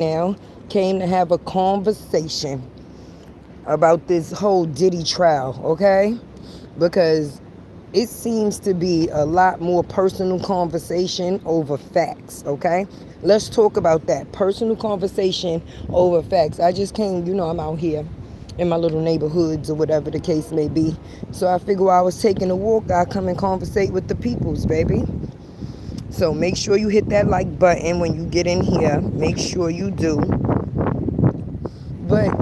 now came to have a conversation about this whole Diddy trial, okay? Because it seems to be a lot more personal conversation over facts, okay? Let's talk about that. Personal conversation over facts. I just came, I'm out here in my little neighborhoods or whatever the case may be. So I figure while I was taking a walk, I come and conversate with the peoples, baby. So make sure you hit that like button when you get in here. Make sure you do. But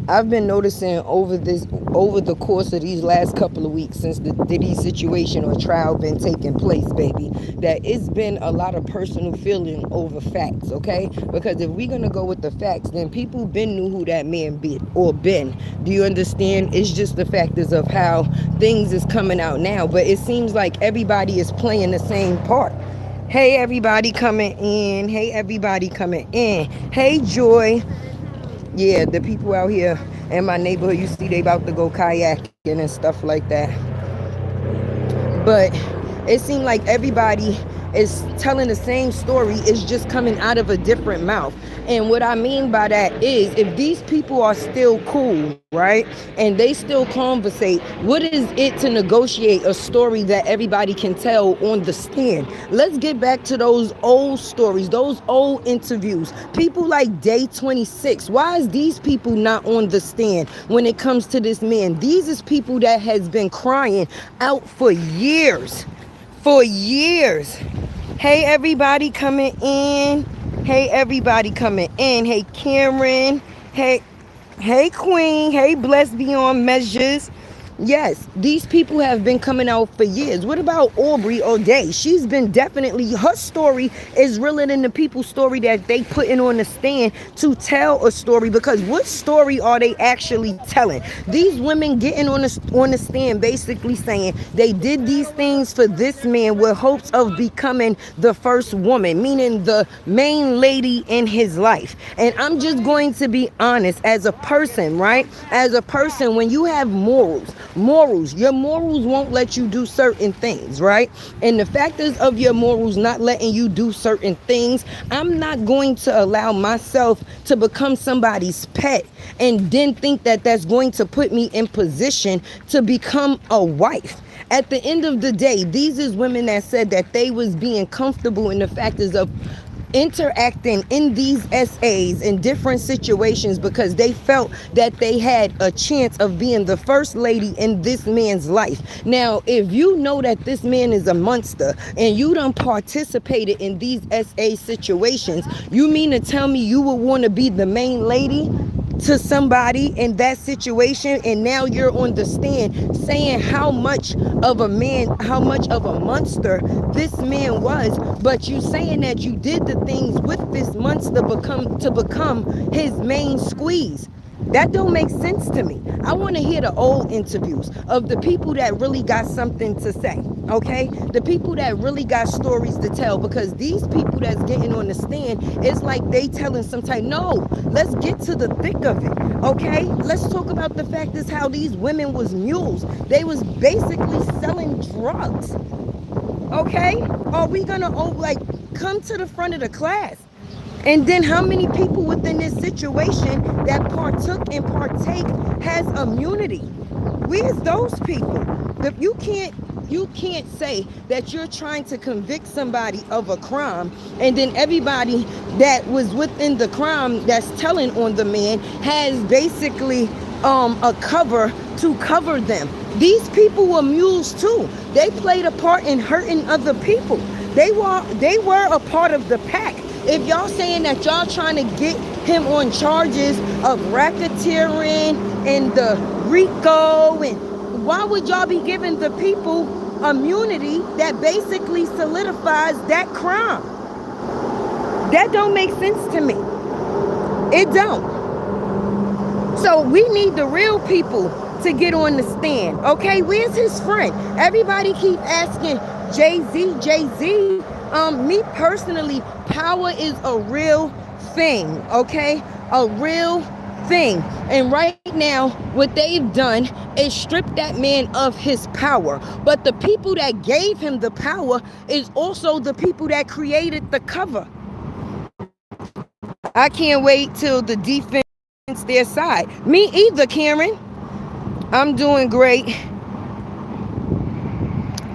I've been noticing over the course of these last couple of weeks since the Diddy situation or trial been taking place, baby, that it's been a lot of personal feeling over facts, okay? Because if we're gonna go with the facts, then people been knew who that man be or been. Do you understand? It's just the factors of how things is coming out now, but it seems like everybody is playing the same part. Hey everybody coming in. Hey everybody coming in. Hey Joy. Yeah, the people out here in my neighborhood, you see they about to go kayaking and stuff like that. But it seemed like everybody is telling the same story. It's just coming out of a different mouth. And what I mean by that is if these people are still cool, right, and they still conversate, what is it to negotiate a story that everybody can tell on the stand? Let's get back to those old stories, those old interviews. People like Day 26. Why is these people not on the stand when it comes to this man? These is people that has been crying out for years. For years. Hey, everybody coming in. Hey, everybody coming in. Hey, Cameron. Hey, Queen. Hey, Blessed Beyond Measures. Yes, these people have been coming out for years. What about Aubrey O'Day? She's been definitely, her story is realer than the people's story that they putting on the stand to tell a story, because what story are they actually telling? These women getting on the stand basically saying they did these things for this man with hopes of becoming the first woman, meaning the main lady in his life. And I'm just going to be honest, as a person, right? As a person, when you have your morals won't let you do certain things, right? And the factors of your morals not letting you do certain things, I'm not going to allow myself to become somebody's pet and then think that that's going to put me in position to become a wife. At the end of the day, these is women that said that they was being comfortable in the factors of interacting in these SAs in different situations because they felt that they had a chance of being the first lady in this man's life. Now, if you know that this man is a monster and you done participated in these SA situations, you mean to tell me you would want to be the main lady to somebody in that situation, and now you're on the stand saying how much of a monster this man was, but you saying that you did the things with this monster to become his main squeeze. That don't make sense to me. I want to hear the old interviews of the people that really got something to say, okay? The people that really got stories to tell, because these people that's getting on the stand, it's like they telling some type, no, let's get to the thick of it, okay? Let's talk about the fact is how these women was mules. They was basically selling drugs, okay? Are we gonna, come to the front of the class? And then how many people within this situation that partook and partake has immunity? Where's those people? You can't say that you're trying to convict somebody of a crime and then everybody that was within the crime that's telling on the man has basically a cover to cover them. These people were mules too. They played a part in hurting other people. They were a part of the pack. If y'all saying that y'all trying to get him on charges of racketeering and the RICO, and why would y'all be giving the people immunity that basically solidifies that crime? That don't make sense to me. It don't. So we need the real people to get on the stand, okay? Where's his friend? Everybody keep asking Jay-Z. Me personally, power is a real thing, okay? A real thing. And right now, what they've done is strip that man of his power. But the people that gave him the power is also the people that created the cover. I can't wait till the defense their side. Me either, Karen. I'm doing great.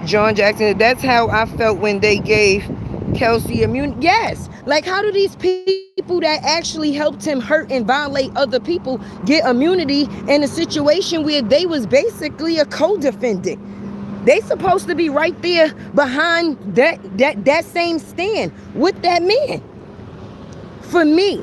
John Jackson, that's how I felt when they gave Kelsey immunity. Yes. Like, how do these people that actually helped him hurt and violate other people get immunity in a situation where they was basically a co-defendant? They supposed to be right there behind that same stand with that man. For me,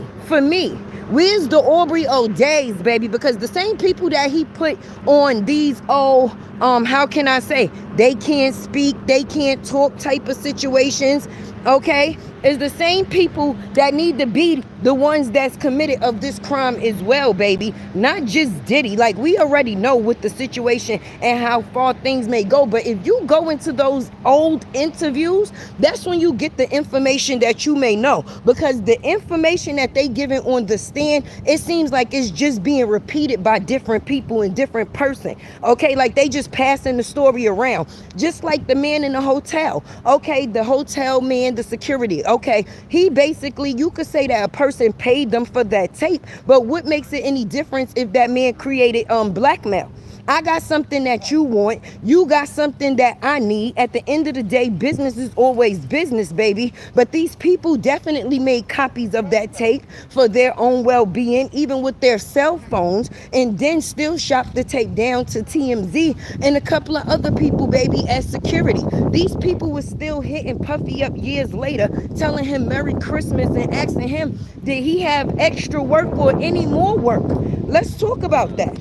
where's the Aubrey O'Days, baby? Because the same people that he put on these how can I say, they can't speak, they can't talk type of situations, okay, is the same people that need to be the ones that's committed of this crime as well, baby. Not just Diddy. Like, we already know what the situation and how far things may go. But if you go into those old interviews, that's when you get the information that you may know. Because the information that they giving on the stand, it seems like it's just being repeated by different people and different person. Okay, like they just passing the story around. Just like the man in the hotel. Okay, the hotel man, the security. Okay, he basically, you could say that a person paid them for that tape, but what makes it any difference if that man created blackmail? I got something that you want. You got something that I need. At the end of the day, business is always business, baby. But these people definitely made copies of that tape for their own well-being, even with their cell phones, and then still shop the tape down to TMZ and a couple of other people, baby, as security. These people were still hitting Puffy up years later, telling him Merry Christmas and asking him, did he have extra work or any more work? Let's talk about that.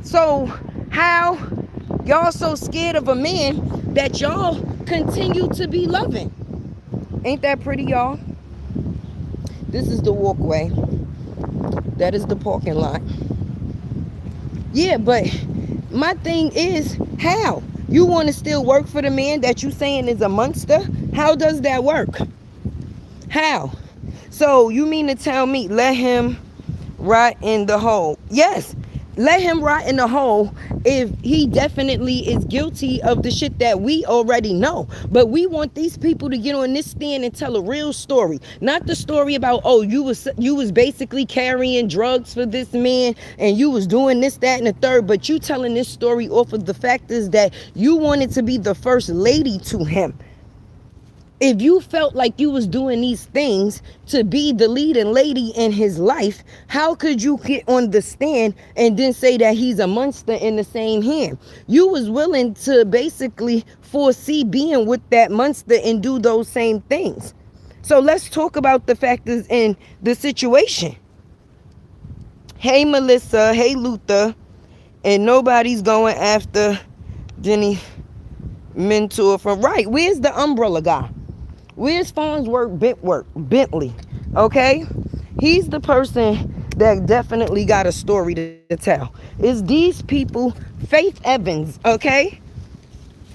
So, how y'all so scared of a man that y'all continue to be loving? Ain't that pretty, y'all? This is the walkway. That is the parking lot. Yeah, but my thing is, how? You want to still work for the man that you saying is a monster? How does that work? How? So you mean to tell me let him rot in the hole? Yes. Let him rot in the hole if he definitely is guilty of the shit that we already know. But we want these people to get on this stand and tell a real story. Not the story about, oh, you was basically carrying drugs for this man and you was doing this, that, and the third. But you telling this story off of the fact is that you wanted to be the first lady to him. If you felt like you was doing these things to be the leading lady in his life, how could you get on the stand and then say that he's a monster in the same hand? You was willing to basically foresee being with that monster and do those same things. So let's talk about the factors in the situation. Hey, Melissa. Hey, Luther. And nobody's going after Jenny Mentor from right. Where's the umbrella guy? Where's Farnsworth Bentley? Okay? He's the person that definitely got a story to tell. It's these people, Faith Evans, okay?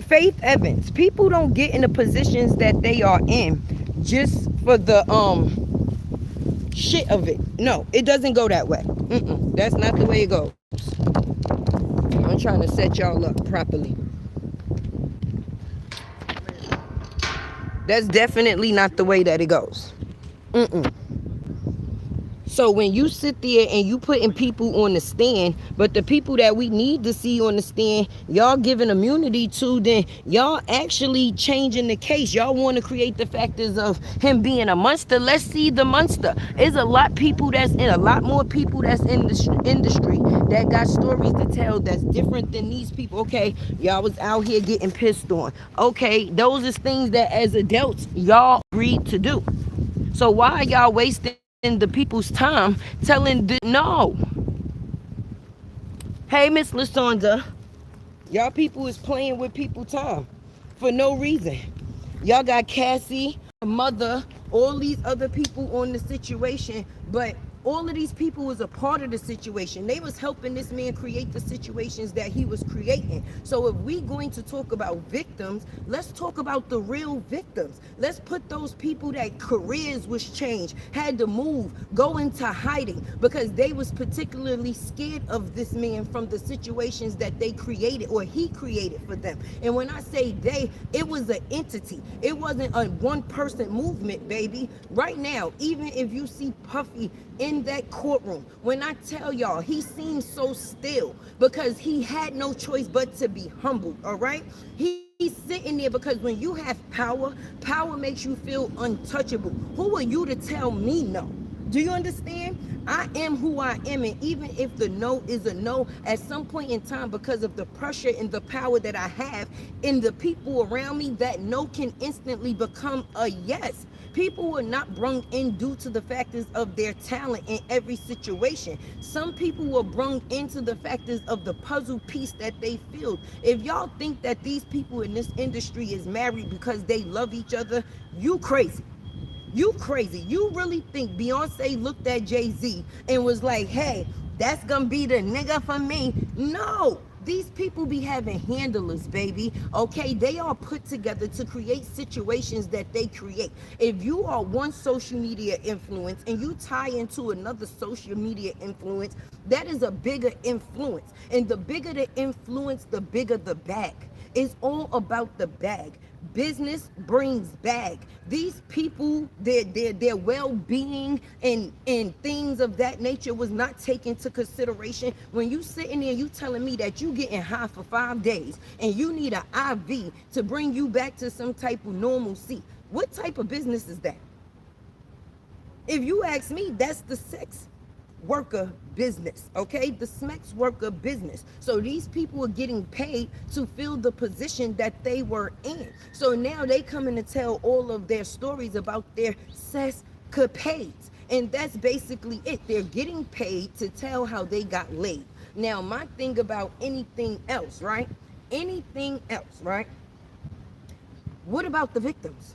Faith Evans. People don't get in the positions that they are in just for the shit of it. No, it doesn't go that way. That's not the way it goes. I'm trying to set y'all up properly. That's definitely not the way that it goes. So when you sit there and you putting people on the stand, but the people that we need to see on the stand, y'all giving immunity to, then y'all actually changing the case. Y'all want to create the factors of him being a monster. Let's see the monster. There's a lot more people that's in the industry that got stories to tell that's different than these people. Okay, y'all was out here getting pissed on. Okay, those is things that as adults y'all agreed to do. So why are y'all wasting the people's time telling no? Hey, Miss Lasonda, y'all people is playing with people's time for no reason. Y'all got Cassie, her mother, all these other people on the situation, but All of these people was a part of the situation. They was helping this man create the situations that he was creating. So if we going to talk about victims, let's talk about the real victims. Let's put those people that careers was changed, had to move, go into hiding because they was particularly scared of this man from the situations that they created or he created for them. And when I say they, it was an entity. It wasn't a one person movement, baby. Right now, even if you see Puffy in that courtroom, when I tell y'all, he seems so still because he had no choice but to be humbled, all right? He's sitting there because when you have power, power makes you feel untouchable. Who are you to tell me no? Do you understand? I am who I am, and even if the no is a no, at some point in time, because of the pressure and the power that I have in the people around me, that no can instantly become a yes. People were not brung in due to the factors of their talent in every situation. Some people were brung into the factors of the puzzle piece that they filled. If y'all think that these people in this industry is married because they love each other, you crazy. You crazy. You really think Beyonce looked at Jay-Z and was like, hey, that's gonna be the nigga for me? No. These people be having handlers, baby. Okay, they are put together to create situations that they create. If you are one social media influence and you tie into another social media influence, that is a bigger influence. And the bigger the influence, the bigger the bag. It's all about the bag. Business brings bag. These people, their well-being and things of that nature was not taken into consideration. When you sitting there, you telling me that you getting high for 5 days and you need an IV to bring you back to some type of normalcy. What type of business is that? If you ask me, that's the sex worker business, okay? The sex worker business. So these people are getting paid to fill the position that they were in. So now they coming to tell all of their stories about their sescapades. And that's basically it. They're getting paid to tell how they got laid. Now, my thing about anything else, right? Anything else, right? What about the victims?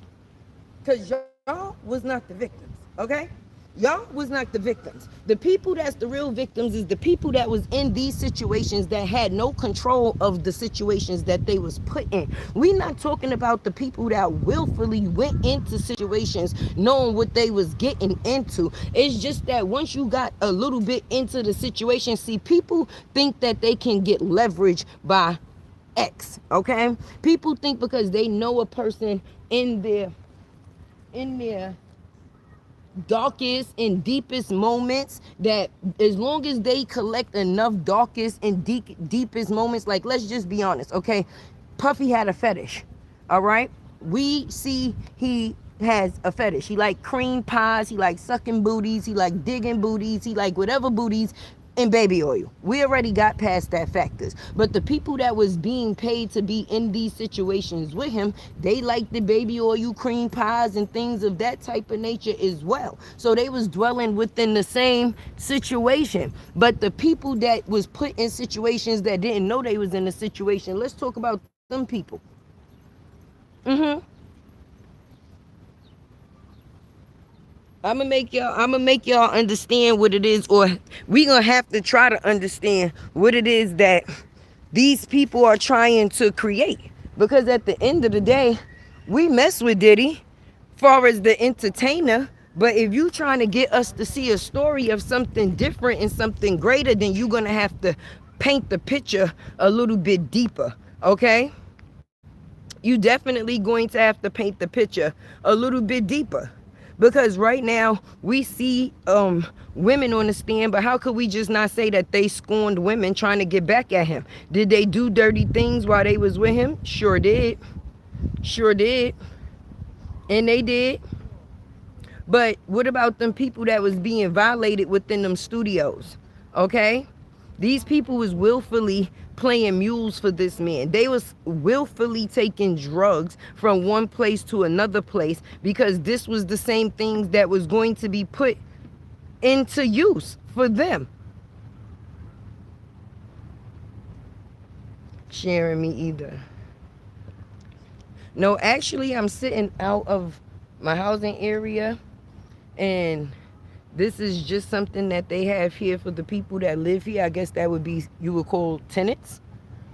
Because y'all was not the victims, okay? Y'all was not the victims. The people that's the real victims is the people that was in these situations that had no control of the situations that they was put in. We not talking about the people that willfully went into situations knowing what they was getting into. It's just that once you got a little bit into the situation, see, people think that they can get leverage by X, okay? People think because they know a person in their darkest and deepest moments, that as long as they collect enough darkest and deepest moments, like, let's just be honest, okay? Puffy had a fetish, all right? We see he has a fetish. He like cream pies, he like sucking booties, he like digging booties, he like whatever booties and baby oil. We already got past that factors. But the people that was being paid to be in these situations with him, they like the baby oil, cream pies, and things of that type of nature as well. So they was dwelling within the same situation. But the people that was put in situations that didn't know they was in a situation, let's talk about them people. I'm gonna make y'all understand what it is, or we gonna have to try to understand what it is that these people are trying to create. Because at the end of the day, we mess with Diddy far as the entertainer, but if you trying to get us to see a story of something different and something greater, then you're gonna have to paint the picture a little bit deeper, okay? You definitely going to have to paint the picture a little bit deeper. Because right now we see women on the stand, but how could we just not say that they scorned women trying to get back at him? Did they do dirty things while they was with him? Sure did. Sure did. And they did. But what about them people that was being violated within them studios? Okay? These people was willfully playing mules for this man. They was willfully taking drugs from one place to another place because this was the same things that was going to be put into use for them. Sharing me either. No, actually, I'm sitting out of my housing area, and This is just something that they have here for the people that live here. I guess that would be, you would call tenants,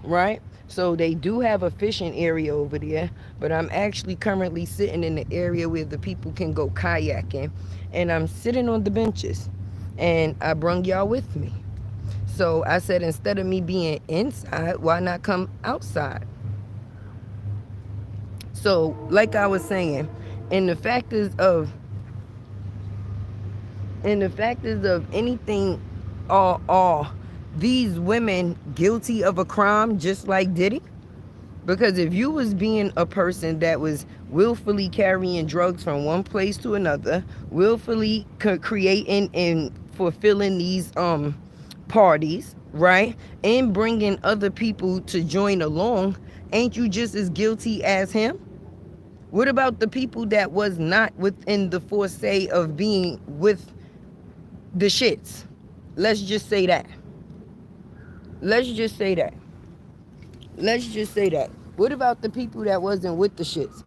right? So they do have a fishing area over there, but I'm actually currently sitting in the area where the people can go kayaking, and I'm sitting on the benches, and I brung y'all with me. So I said, instead of me being inside, why not come outside? So, like I was saying, and the fact is of anything, are these women guilty of a crime just like Diddy? Because if you was being a person that was willfully carrying drugs from one place to another, willfully creating and fulfilling these parties, right, and bringing other people to join along, ain't you just as guilty as him? What about the people that was not within the foresay of being with the shits? Let's just say that. Let's just say that. Let's just say that. What about the people that wasn't with the shits?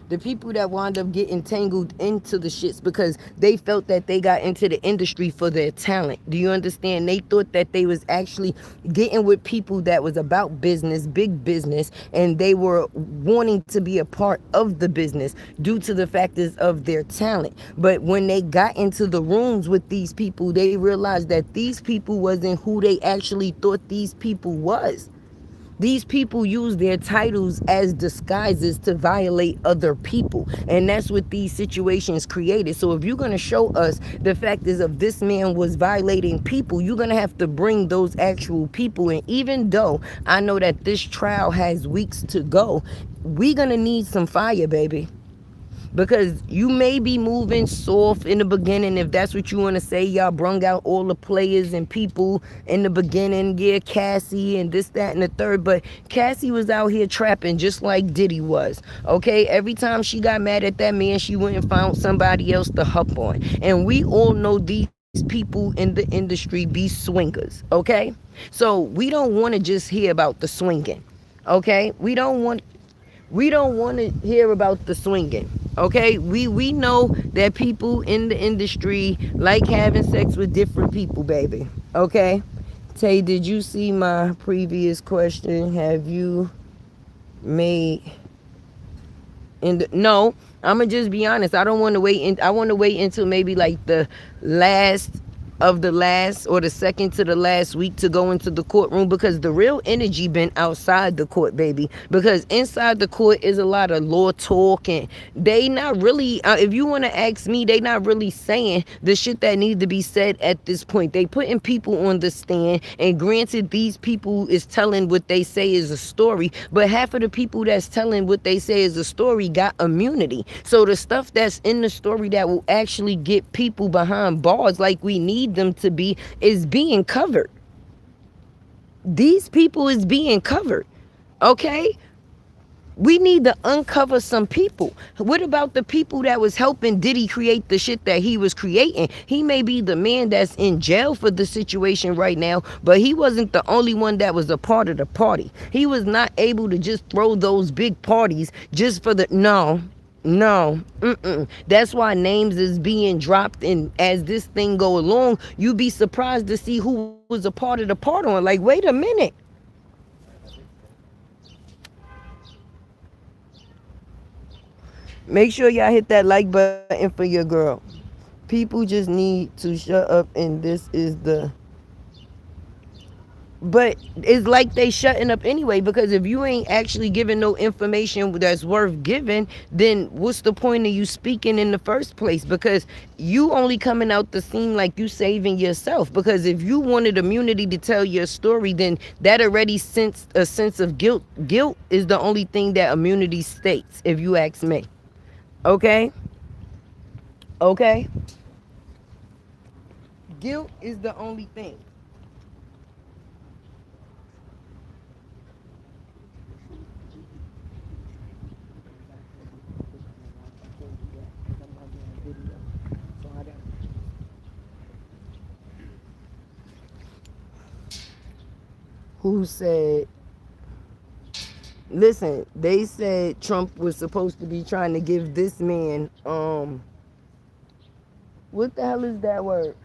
The people that wound up getting tangled into the shits because they felt that they got into the industry for their talent. Do you understand? They thought that they was actually getting with people that was about business, big business, and they were wanting to be a part of the business due to the factors of their talent. But when they got into the rooms with these people, they realized that these people wasn't who they actually thought these people was. These people use their titles as disguises to violate other people. And that's what these situations created. So if you're going to show us the fact is of this man was violating people, you're going to have to bring those actual people. And even though I know that this trial has weeks to go, we're going to need some fire, baby. Because you may be moving soft in the beginning, if that's what you want to say. Y'all brung out all the players and people in the beginning. Yeah, Cassie and this, that, and the third. But Cassie was out here trapping just like Diddy was. Okay, every time she got mad at that man, she went and found somebody else to hop on. And we all know these people in the industry be swingers. Okay, so we don't want to just hear about the swinging. Okay, we don't want to hear about the swinging. Okay, we know that people in the industry like having sex with different people, baby. Okay, Tay, did you see my previous question? Have you made no, I'm gonna just be honest. I don't want to wait. I want to wait until maybe like the last of the last or the second to the last week to go into the courtroom, because the real energy been outside the court, baby. Because inside the court is a lot of law talk, and they not really, if you want to ask me, they not really saying the shit that needs to be said at this point. They putting people on the stand, and granted, these people is telling what they say is a story, but half of the people that's telling what they say is a story got immunity. So the stuff that's in the story that will actually get people behind bars like we need them to be is being covered. These people is being covered. Okay, we need to uncover some people. What about the people that was helping Diddy create the shit that he was creating? He may be the man that's in jail for the situation right now, but he wasn't the only one that was a part of the party. He was not able to just throw those big parties just for the no. That's why names is being dropped, and as this thing go along, you be surprised to see who was a part of the part on. Like, wait a minute. Make sure y'all hit that like button for your girl. People just need to shut up, and this is the... But it's like they shutting up anyway, because if you ain't actually giving no information that's worth giving, then what's the point of you speaking in the first place? Because you only coming out the scene like you saving yourself. Because if you wanted immunity to tell your story, then that already sends a sense of guilt. Guilt is the only thing that immunity states, if you ask me. Okay? Okay? Guilt is the only thing. Who said, listen, they said Trump was supposed to be trying to give this man What the hell is that word?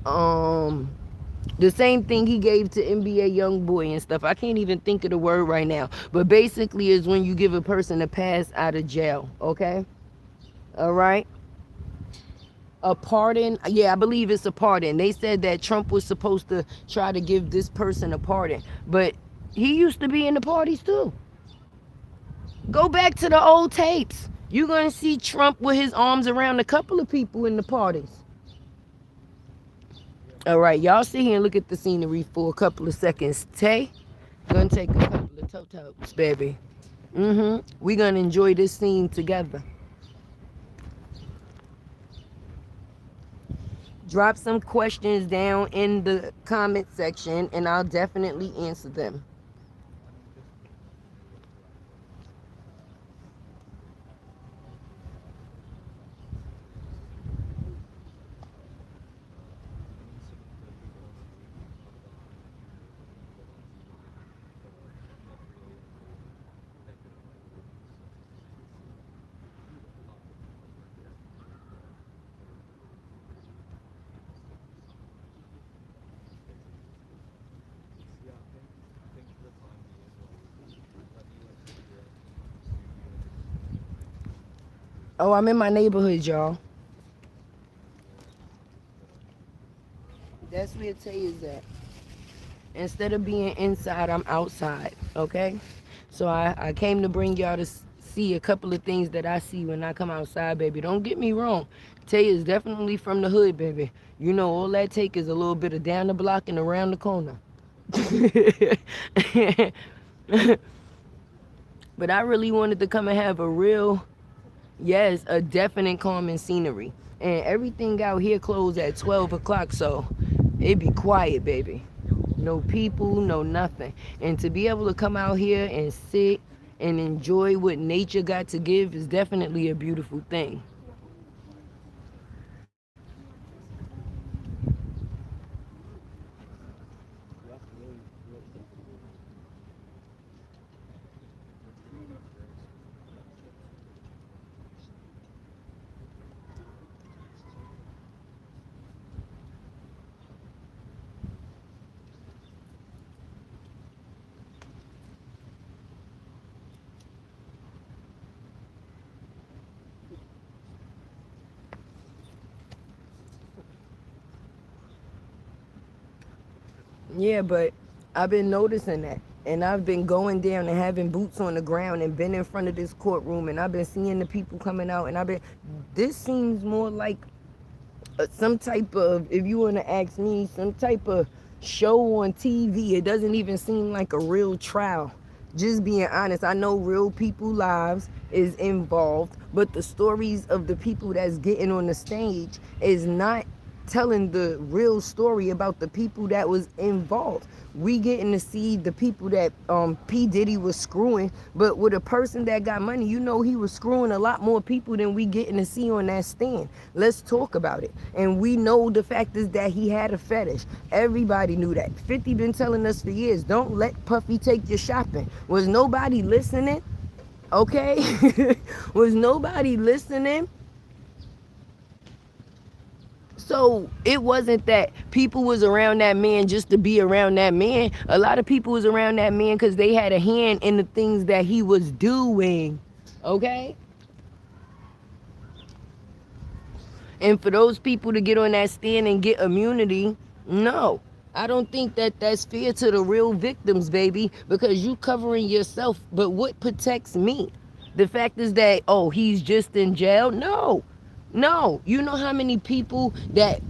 Um, the same thing he gave to NBA YoungBoy and stuff. I can't even think of the word right now. But basically is when you give a person a pass out of jail, okay? All right? A pardon. Yeah, I believe it's a pardon. They said that Trump was supposed to try to give this person a pardon. But he used to be in the parties too. Go back to the old tapes. You're going to see Trump with his arms around a couple of people in the parties. All right, y'all sit here and look at the scenery for a couple of seconds. Tay, gonna take a couple of totos, baby. We gonna enjoy this scene together. Drop some questions down in the comment section and I'll definitely answer them. Oh, I'm in my neighborhood, y'all. That's where Tay is at. Instead of being inside, I'm outside, okay? So I came to bring y'all to see a couple of things that I see when I come outside, baby. Don't get me wrong. Tay is definitely from the hood, baby. You know, all that take is a little bit of down the block and around the corner. But I really wanted to come and have a real, yes, a definite calming scenery. And everything out here closed at 12 o'clock, so it be quiet, baby. No people, no nothing. And to be able to come out here and sit and enjoy what nature got to give is definitely a beautiful thing. Yeah, but I've been noticing that. And I've been going down and having boots on the ground and been in front of this courtroom and I've been seeing the people coming out and this seems more like some type of, if you want to ask me, some type of show on TV. It doesn't even seem like a real trial. Just being honest, I know real people lives is involved, but the stories of the people that's getting on the stage is not telling the real story about the people that was involved. We getting to see the people that P. Diddy was screwing, but with a person that got money, you know he was screwing a lot more people than we getting to see on that stand. Let's talk about it. And we know the fact is that he had a fetish. Everybody knew that. 50 been telling us for years, don't let Puffy take you shopping. Was nobody listening? Okay? Was nobody listening? So it wasn't that people was around that man just to be around that man. A lot of people was around that man because they had a hand in the things that he was doing. Okay? And for those people to get on that stand and get immunity, no. I don't think that that's fair to the real victims, baby, because you covering yourself. But what protects me? The fact is that, oh, he's just in jail? No. No, you know how many people that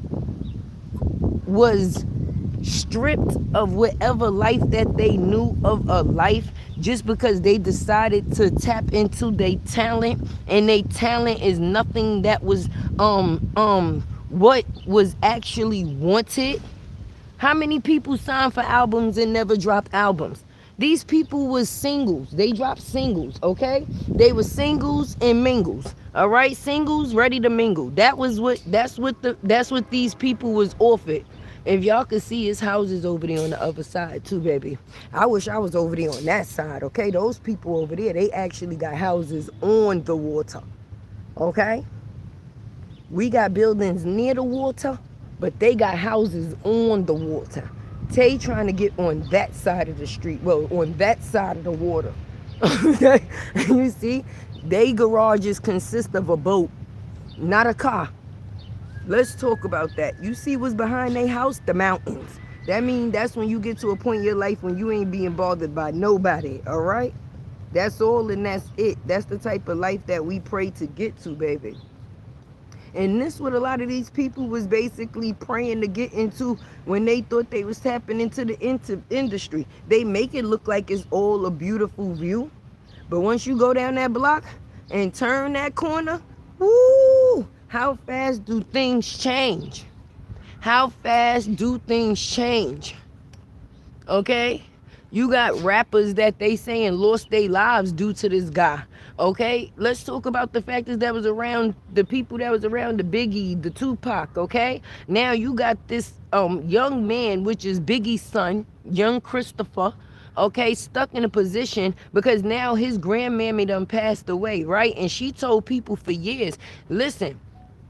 was stripped of whatever life that they knew of a life just because they decided to tap into their talent, and their talent is nothing that was what was actually wanted. How many people signed for albums and never dropped albums? These people was singles. They dropped singles, okay? They were singles and mingles. All right, singles ready to mingle. That's what these people was offered. If y'all could see his houses over there on the other side too, baby. I wish I was over there on that side, okay? Those people over there, they actually got houses on the water. Okay? We got buildings near the water, but they got houses on the water. Tay trying to get on that side of the street, well, on that side of the water. Okay? You see, they garages consist of a boat, not a car. Let's talk about that. You see what's behind their house? The mountains. That means that's when you get to a point in your life when you ain't being bothered by nobody, all right? That's all and that's it. That's the type of life that we pray to get to, baby. And this what a lot of these people was basically praying to get into when they thought they was tapping into the industry. They make it look like it's all a beautiful view. But once you go down that block and turn that corner, woo, how fast do things change? How fast do things change? Okay? You got rappers that they saying lost their lives due to this guy. Okay? Let's talk about the factors that was around, the people that was around the Biggie, the Tupac, okay? Now you got this young man, which is Biggie's son, young Christopher, okay, stuck in a position because now his grandmammy done passed away, right? And she told people for years, listen,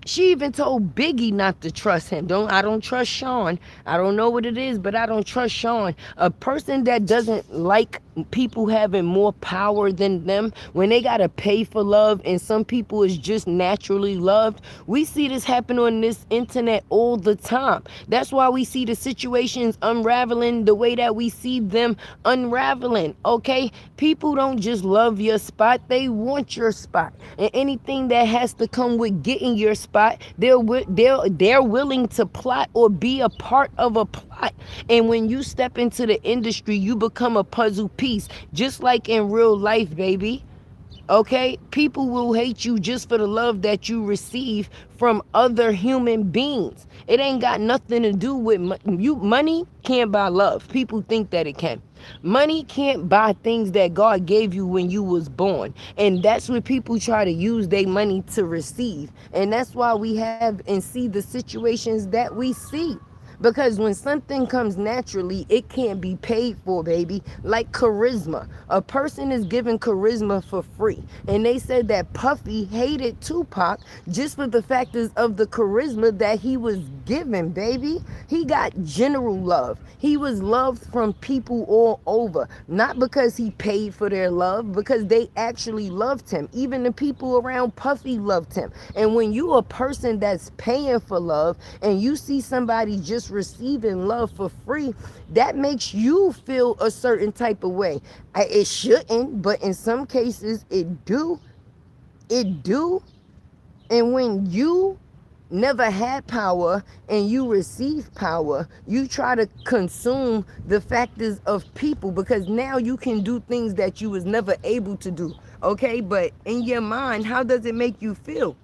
she even told Biggie not to trust him. I don't trust Sean. I don't know what it is, but I don't trust Sean. A person that doesn't like people having more power than them, when they gotta pay for love, and some people is just naturally loved. We see this happen on this internet all the time. That's why we see the situations unraveling the way that we see them unraveling. Okay, people don't just love your spot; they want your spot, and anything that has to come with getting your spot, they're willing to plot or be a part of a plot. And when you step into the industry, you become a puzzle piece, just like in real life, baby. Okay, people will hate you just for the love that you receive from other human beings. It ain't got nothing to do with money can't buy love. People think that it can. Money can't buy things that God gave you when you was born. And that's what people try to use their money to receive. And that's why we have and see the situations that we see. Because when something comes naturally, it can't be paid for, baby. Like charisma. A person is given charisma for free. And they said that Puffy hated Tupac just for the factors of the charisma that he was given, baby. He got general love. He was loved from people all over. Not because he paid for their love, because they actually loved him. Even the people around Puffy loved him. And when you a person that's paying for love and you see somebody just receiving love for free, that makes you feel a certain type of way. It shouldn't, but in some cases it do. And when you never had power and you receive power, you try to consume the factors of people because now you can do things that you was never able to do. Okay, but in your mind, how does it make you feel?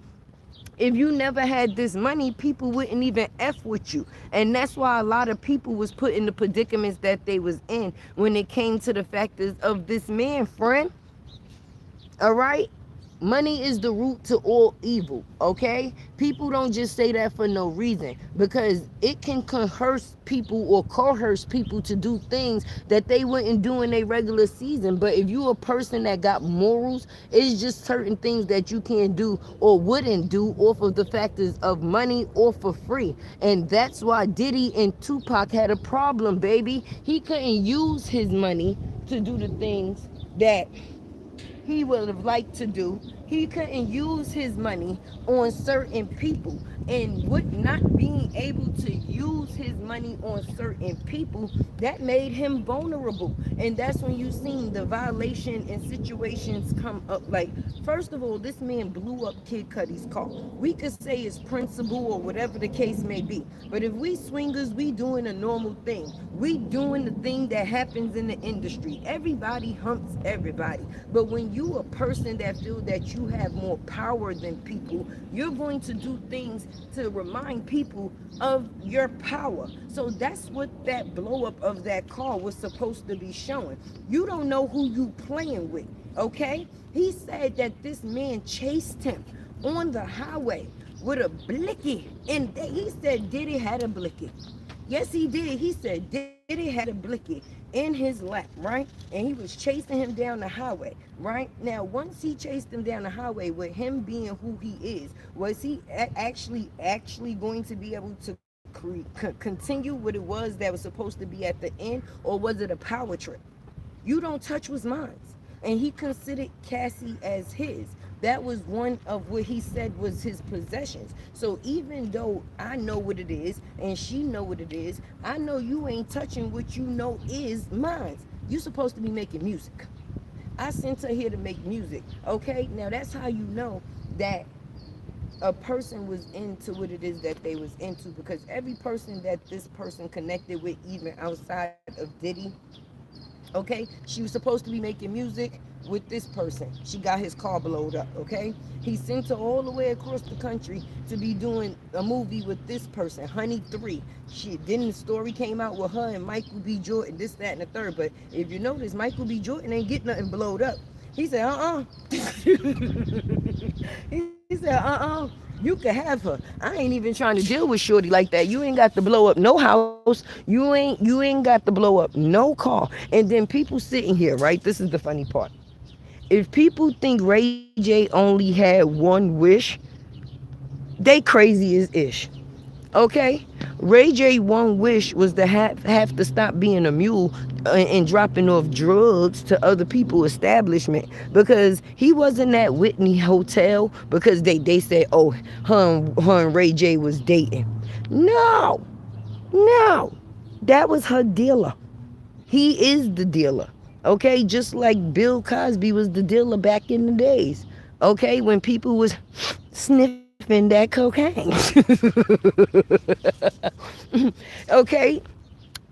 If you never had this money, people wouldn't even F with you. And that's why a lot of people was put in the predicaments that they was in when it came to the factors of this man, friend. All right? Money is the root to all evil, okay? People don't just say that for no reason, because it can coerce people or coerce people to do things that they wouldn't do in a regular season. But if you a person that got morals, it's just certain things that you can't do or wouldn't do off of the factors of money or for free. And that's why Diddy and Tupac had a problem, baby. He couldn't use his money to do the things that he would have liked to do. He couldn't use his money on certain people. And with not being able to use his money on certain people, that made him vulnerable. And that's when you seen the violation and situations come up. Like, first of all, this man blew up Kid Cudi's car. We could say it's principle or whatever the case may be. But if we swingers, we doing a normal thing. We doing the thing that happens in the industry. Everybody humps everybody. But when you a person that feel that you have more power than people, you're going to do things to remind people of your power. So that's what that blow up of that car was supposed to be showing. You don't know who you playing with, okay? He said that this man chased him on the highway with a blicky, and he said Diddy had a blicky. Yes, he did. He said Diddy had a blicky in his lap, right? And he was chasing him down the highway, right? Now, once he chased him down the highway, with him being who he is, was he actually going to be able to continue what it was that was supposed to be at the end, or was it a power trip? You don't touch what's mine. And he considered Cassie as his. That was one of what he said was his possessions. So even though I know what it is and she know what it is, I know you ain't touching what you know is mine. You supposed to be making music. I sent her here to make music. Okay? Now that's how you know that a person was into what it is that they was into, because every person that this person connected with, even outside of Diddy, okay, she was supposed to be making music with this person. She got his car blowed up. Okay, he sent her all the way across the country to be doing a movie with this person, Honey 3. She then the story came out with her and Michael B. Jordan, this, that, and the third. But if you notice, Michael B. Jordan ain't get nothing blowed up. He said, he said, you can have her. I ain't even trying to deal with shorty like that. You ain't got to blow up no house. You ain't got to blow up no car. And then people sitting here, right? This is the funny part. If people think Ray J only had one wish, they crazy as ish. Okay, Ray J one wish was to have to stop being a mule and dropping off drugs to other people establishment, because he wasn't at Whitney Hotel because they said, oh, her and Ray J was dating. No, no, that was her dealer. He is the dealer. Okay, just like Bill Cosby was the dealer back in the days. Okay, when people was sniffing that cocaine. Okay,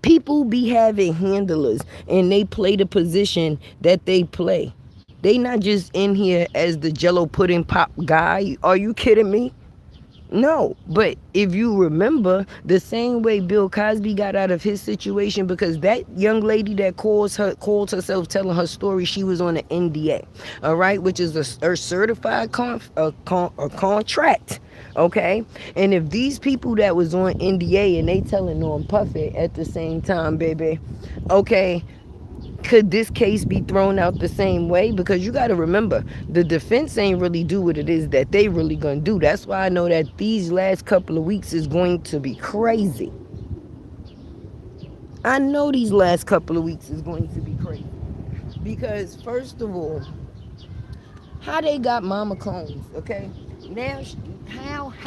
people be having handlers and they play the position that they play. They not just in here as the Jello pudding pop guy. Are you kidding me? No, but if you remember, the same way Bill Cosby got out of his situation, because that young lady that called herself telling her story, she was on an NDA, all right, which is a certified a contract, okay. And if these people that was on NDA and they telling on Puffy at the same time, baby, okay, could this case be thrown out the same way? Because you got to remember, the defense ain't really do what it is that they really gonna do. That's why I know that these last couple of weeks is going to be crazy. I know these last couple of weeks is going to be crazy, because first of all, how they got Mama Combs, okay? Now, how?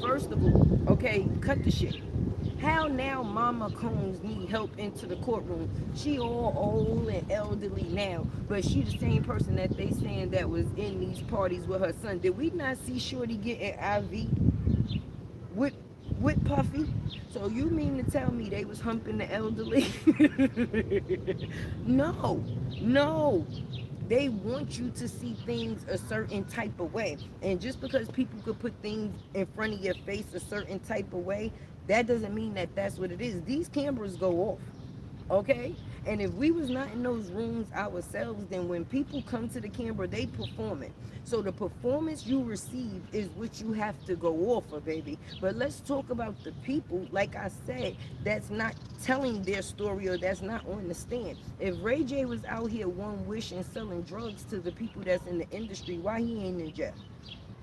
First of all, okay, cut the shit. How now Mama Combs need help into the courtroom? She all old and elderly now, but she the same person that they saying that was in these parties with her son. Did we not see Shorty get an IV with Puffy? So you mean to tell me they was humping the elderly? No, no. They want you to see things a certain type of way. And just because people could put things in front of your face a certain type of way, that doesn't mean that that's what it is. These cameras go off, okay? And if we was not in those rooms ourselves, then when people come to the camera, they perform it. So the performance you receive is what you have to go off of, baby. But let's talk about the people, like I said, that's not telling their story or that's not on the stand. If Ray J was out here one wish and selling drugs to the people that's in the industry, why he ain't in jail?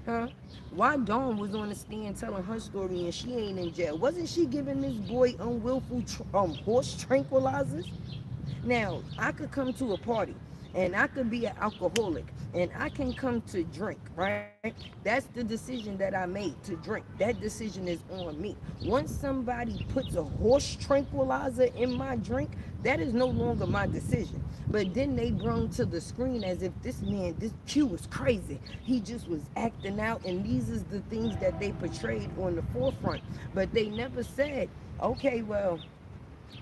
Huh? Why Dawn was on the stand telling her story and she ain't in jail? Wasn't she giving this boy unwillful horse tranquilizers? Now, I could come to a party and I could be an alcoholic and I can come to drink, right? That's the decision that I made to drink. That decision is on me. Once somebody puts a horse tranquilizer in my drink, that is no longer my decision. But then they brung to the screen as if this Q was crazy. He just was acting out, and these is the things that they portrayed on the forefront. But they never said, okay, well,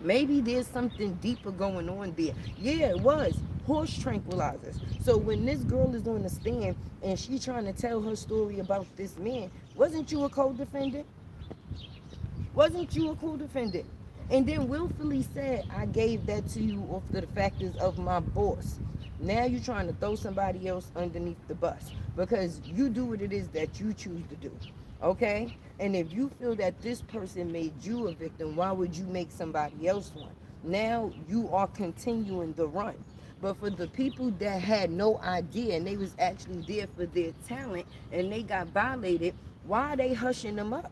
maybe there's something deeper going on there. Yeah, it was horse tranquilizers. So when this girl is on the stand and she trying to tell her story about this man, wasn't you a co-defendant? Wasn't you a co-defendant? And then willfully said, I gave that to you off the factors of my boss. Now you're trying to throw somebody else underneath the bus because you do what it is that you choose to do. Okay? And if you feel that this person made you a victim, why would you make somebody else one? Now you are continuing the run. But for the people that had no idea and they was actually there for their talent and they got violated, why are they hushing them up?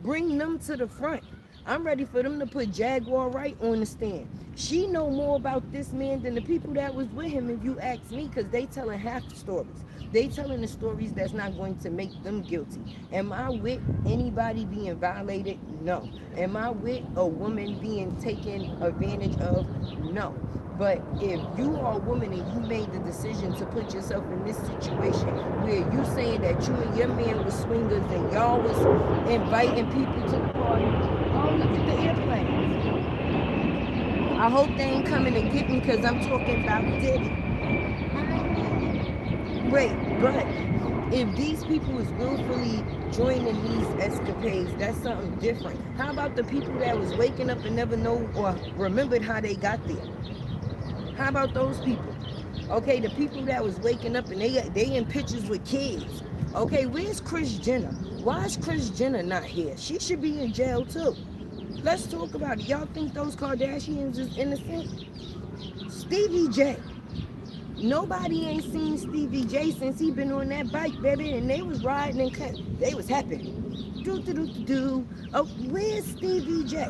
Bring them to the front. I'm ready for them to put Jaguar right on the stand. She know more about this man than the people that was with him, if you ask me, because they telling half the stories. They telling the stories that's not going to make them guilty. Am I with anybody being violated? No. Am I with a woman being taken advantage of? No. But if you are a woman and you made the decision to put yourself in this situation where you saying that you and your man was swingers and y'all was inviting people to the party, oh, look at the airplanes. I hope they ain't coming to get me because I'm talking about Diddy. Wait, but if these people is willfully joining these escapades, that's something different. How about the people that was waking up and never know or remembered how they got there? How about those people? Okay, the people that was waking up and they in pictures with kids. Okay, where's Kris Jenner? Why is Kris Jenner not here? She should be in jail too. Let's talk about it. Y'all think those Kardashians is innocent? Stevie J. Nobody ain't seen Stevie J since he been on that bike, baby, and they was riding and they was happy. Do. Oh, where's Stevie J?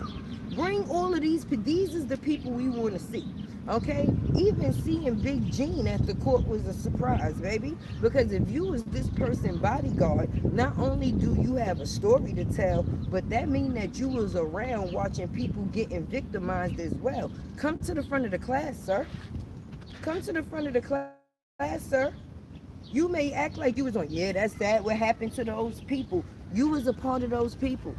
Bring all of these is the people we want to see. Okay, even seeing Big Gene at the court was a surprise, baby. Because if you was this person bodyguard, not only do you have a story to tell, but that mean that you was around watching people getting victimized as well. Come to the front of the class, sir. Come to the front of the class, sir. You may act like you was on, yeah, that's sad. What happened to those people? You was a part of those people.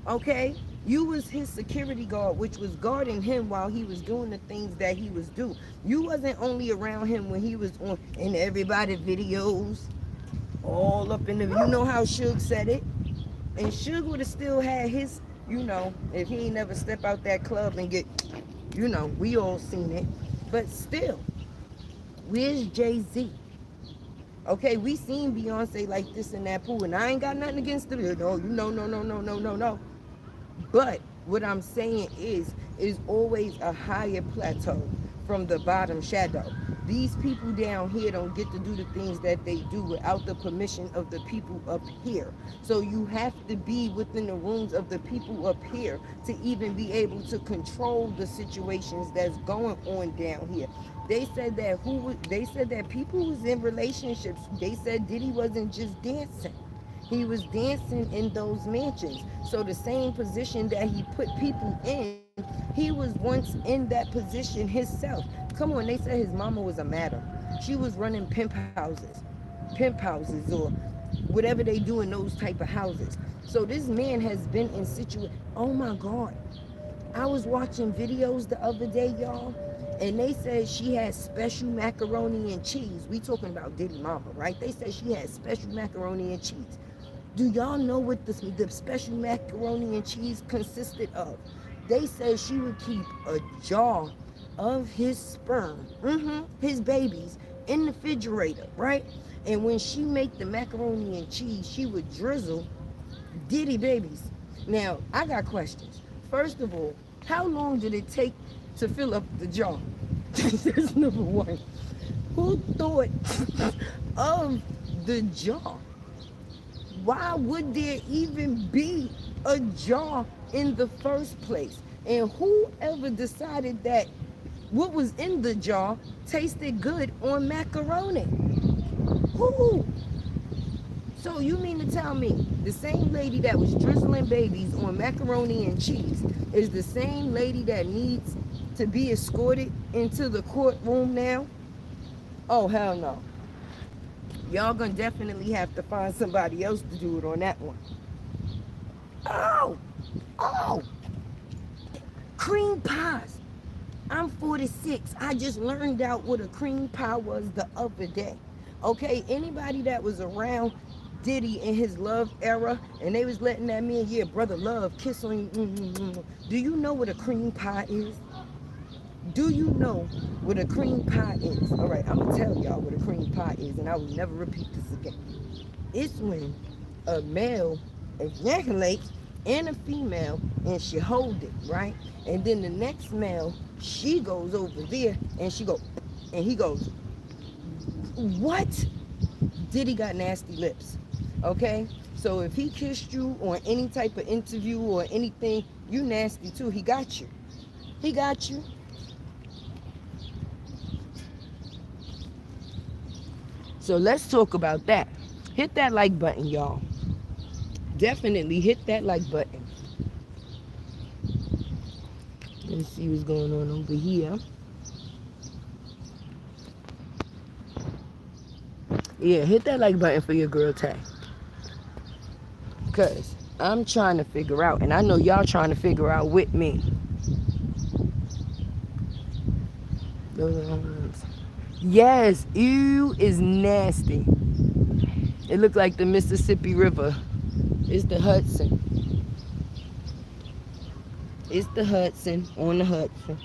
Okay? You was his security guard, which was guarding him while he was doing the things that he was doing. You wasn't only around him when he was on in everybody videos, all up in the, you know how Suge said it? And Suge would have still had his, if he ain't never step out that club and get, we all seen it. But still, where's Jay-Z? Okay, we seen Beyonce like this in that pool, and I ain't got nothing against it. No. But what I'm saying is always a higher plateau from the bottom shadow. These people down here don't get to do the things that they do without the permission of the people up here. So you have to be within the rooms of the people up here to even be able to control the situations that's going on down here. They said that people was in relationships. They said Diddy wasn't just dancing. He was dancing in those mansions. So the same position that he put people in, he was once in that position himself. Come on, they said his mama was a madam. She was running pimp houses or whatever they do in those type of houses. So this man has been in oh my God. I was watching videos the other day, y'all, and they said she had special macaroni and cheese. We talking about Diddy mama, right? They said she had special macaroni and cheese. Do y'all know what the special macaroni and cheese consisted of? They said she would keep a jar of his sperm, his babies, in the refrigerator, right? And when she make the macaroni and cheese, she would drizzle Diddy babies. Now, I got questions. First of all, how long did it take to fill up the jar? That's number one. Who thought of the jar? Why would there even be a jar in the first place? And whoever decided that what was in the jar tasted good on macaroni? Who? So you mean to tell me the same lady that was drizzling babies on macaroni and cheese is the same lady that needs to be escorted into the courtroom now? Oh, hell no. Y'all gonna definitely have to find somebody else to do it on that one. Oh, cream pies. I'm 46. I just learned out what a cream pie was the other day. Okay, anybody that was around Diddy in his Love era, and they was letting that man, yeah, brother Love, kiss on you. Do you know what a cream pie is? Do you know what a cream pie is? All right, I'm going to tell y'all what a cream pie is, and I will never repeat this again. It's when a male ejaculate in a female and she hold it, right? And then the next male, she goes over there and she go, and he goes, what? Diddy got nasty lips, okay? So if he kissed you on any type of interview or anything, you nasty too. He got you. He got you. So let's talk about that. Hit that like button, y'all. Definitely hit that like button. Let's see what's going on over here. Yeah, hit that like button for your girl Tay. Because I'm trying to figure out, and I know y'all trying to figure out with me. Yes, ew is nasty. It looked like the Mississippi River. It's the Hudson. It's the Hudson on the Hudson.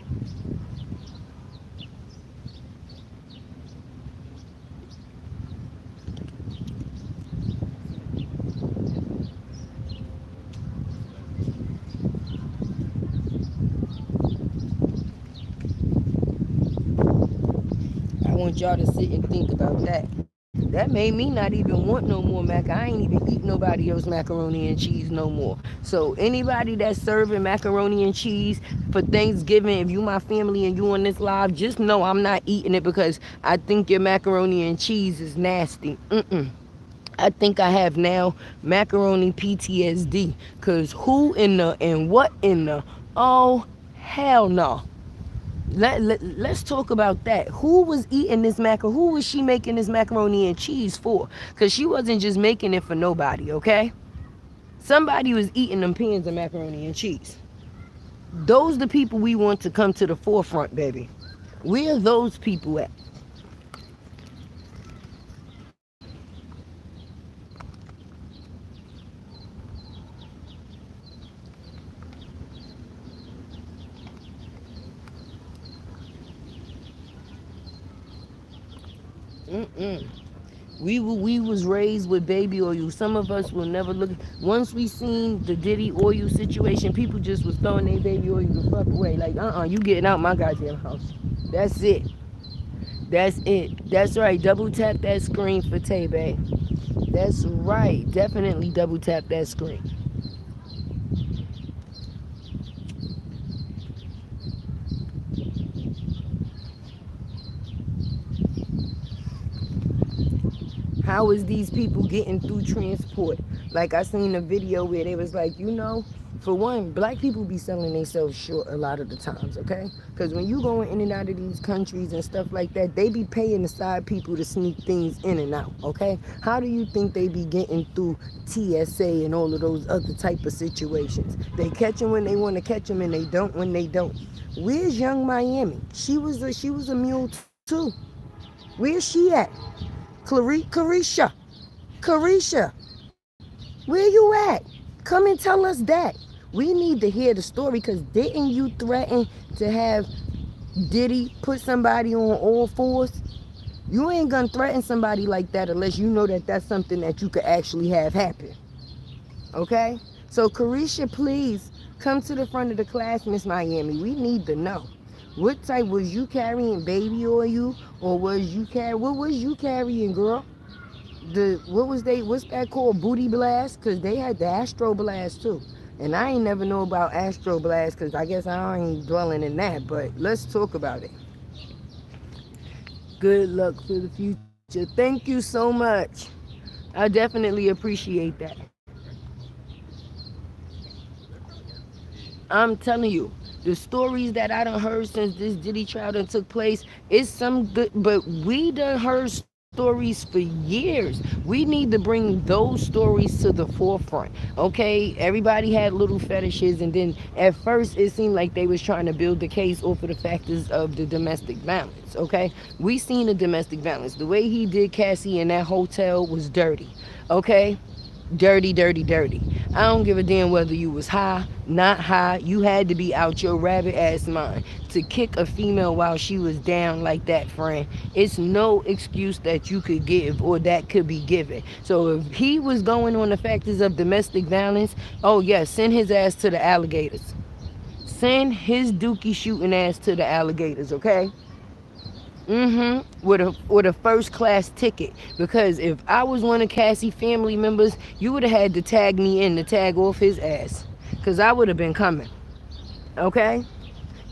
I want y'all to sit and think about that. That made me not even want no more mac. I ain't even eat nobody else macaroni and cheese no more. So anybody that's serving macaroni and cheese for Thanksgiving, if you my family and you on this live, just know I'm not eating it because I think your macaroni and cheese is nasty. I think I have now macaroni PTSD. Because who in the and what in the, oh, hell no. Let's talk about that. Who was eating this macaroni? Who was she making this macaroni and cheese for? Because she wasn't just making it for nobody, okay? Somebody was eating them pans of macaroni and cheese. Those the people we want to come to the forefront, baby. Where are those people at? We was raised with baby oil. Some of us will never look. Once we seen the Diddy oil situation, people just was throwing their baby oil the fuck away. Like, you getting out my goddamn house. That's it. That's it. That's right. Double tap that screen for Tay, babe. That's right. Definitely double tap that screen. How is these people getting through transport? Like I seen a video where they was like, for one, black people be selling themselves short a lot of the times, okay? Because when you going in and out of these countries and stuff like that, they be paying the side people to sneak things in and out, okay? How do you think they be getting through TSA and all of those other type of situations? They catch them when they want to catch them and they don't when they don't. Where's Young Miami? She was a mule too. Where's she at? Carisha, where you at? Come and tell us that. We need to hear the story, because didn't you threaten to have Diddy put somebody on all fours? You ain't gonna threaten somebody like that unless you know that that's something that you could actually have happen. Okay? So Carisha, please come to the front of the class, Miss Miami. We need to know. What type was you carrying, baby oil, or what was you carrying, girl? What's that called, booty blast? Because they had the Astro Blast too. And I ain't never know about Astro Blast, because I guess I ain't dwelling in that, but let's talk about it. Good luck for the future. Thank you so much. I definitely appreciate that. I'm telling you, the stories that I done heard since this Diddy trial done took place, it's some good, but we done heard stories for years. We need to bring those stories to the forefront, okay? Everybody had little fetishes, and then at first it seemed like they was trying to build the case off of the factors of the domestic violence, okay? We seen the domestic violence. The way he did Cassie in that hotel was dirty, okay? Dirty, dirty, dirty. I don't give a damn whether you was high, not high. You had to be out your rabbit ass mind to kick a female while she was down like that, friend. It's no excuse that you could give or that could be given. So if he was going on the factors of domestic violence, oh yes, send his ass to the alligators. Send his dookie shooting ass to the alligators, okay? With a first class ticket. Because if I was one of Cassie family members, you would have had to tag me in to tag off his ass. Because I would have been coming. Okay?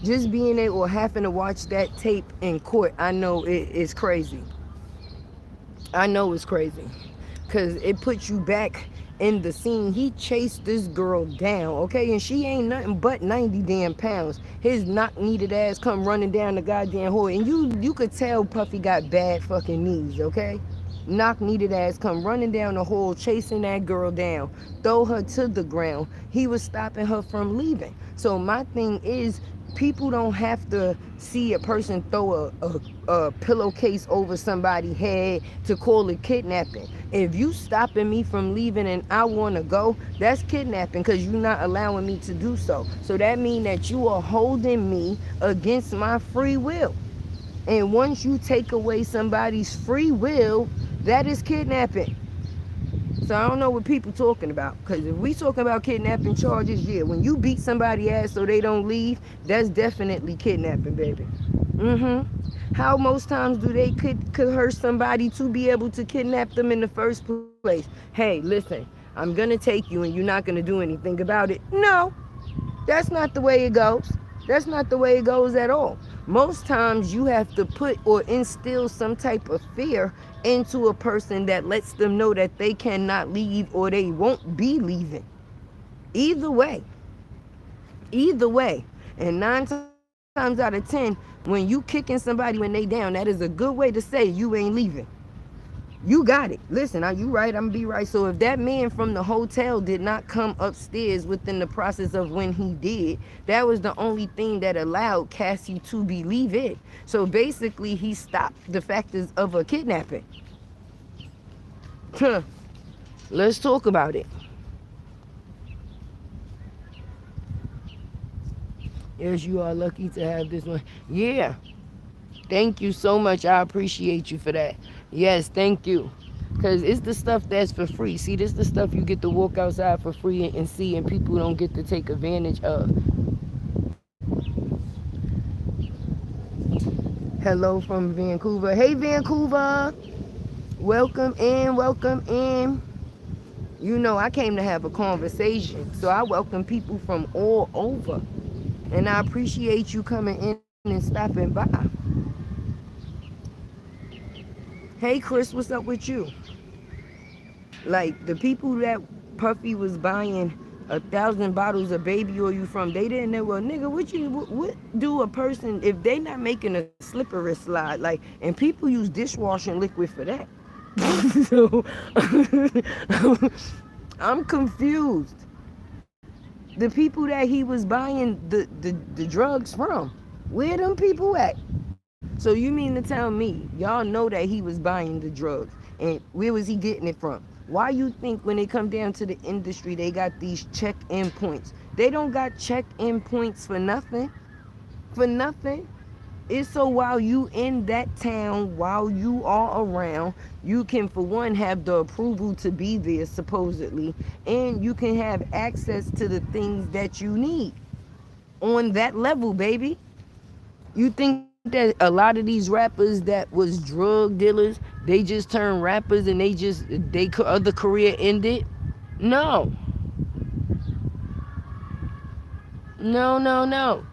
Just being able or having to watch that tape in court, I know it's crazy. I know it's crazy. Because it puts you back in the scene. He chased this girl down, okay? And she ain't nothing but 90 damn pounds. His knock needed ass come running down the goddamn hallway. And you could tell Puffy got bad fucking knees, okay? Knock needed ass come running down the hall, chasing that girl down, throw her to the ground. He was stopping her from leaving. So my thing is, people don't have to see a person throw a pillowcase over somebody's head to call it kidnapping. If you stopping me from leaving and I want to go, that's kidnapping because you're not allowing me to do so. So that means that you are holding me against my free will. And once you take away somebody's free will, that is kidnapping. So I don't know what people talking about. Because if we talking about kidnapping charges, yeah, when you beat somebody ass so they don't leave, that's definitely kidnapping, baby. How most times do they coerce somebody to be able to kidnap them in the first place? Hey, listen, I'm going to take you and you're not going to do anything about it. No, that's not the way it goes. That's not the way it goes at all. Most times you have to put or instill some type of fear into a person that lets them know that they cannot leave or they won't be leaving. Either way. Either way. And 9 times out of 10, when you kicking somebody when they down, that is a good way to say you ain't leaving. You got it. Listen, you right, I'm gonna be right. So if that man from the hotel did not come upstairs within the process of when he did, that was the only thing that allowed Cassie to believe it. So basically, he stopped the factors of a kidnapping. Let's talk about it. Yes, you are lucky to have this one. Yeah. Thank you so much. I appreciate you for that. Yes, thank you. Because it's the stuff that's for free. See, this is the stuff you get to walk outside for free and see, and people don't get to take advantage of. Hello from Vancouver. Hey, Vancouver. Welcome in, welcome in. You know, I came to have a conversation, so I welcome people from all over. And I appreciate you coming in and stopping by. Hey, Chris, what's up with you? Like, the people that Puffy was buying 1,000 bottles of baby oil from, they didn't know, well, nigga, what do a person, if they not making a slippery slide, like, and people use dishwashing liquid for that. So, I'm confused. The people that he was buying the drugs from, where them people at? So you mean to tell me, y'all know that he was buying the drugs, and where was he getting it from? Why you think when they come down to the industry, they got these check-in points? They don't got check-in points for nothing. For nothing. It's so while you in that town, while you are around, you can, for one, have the approval to be there, supposedly, and you can have access to the things that you need on that level, baby. You think that a lot of these rappers that was drug dealers, they just turned rappers and they other career ended? No. No, no, no.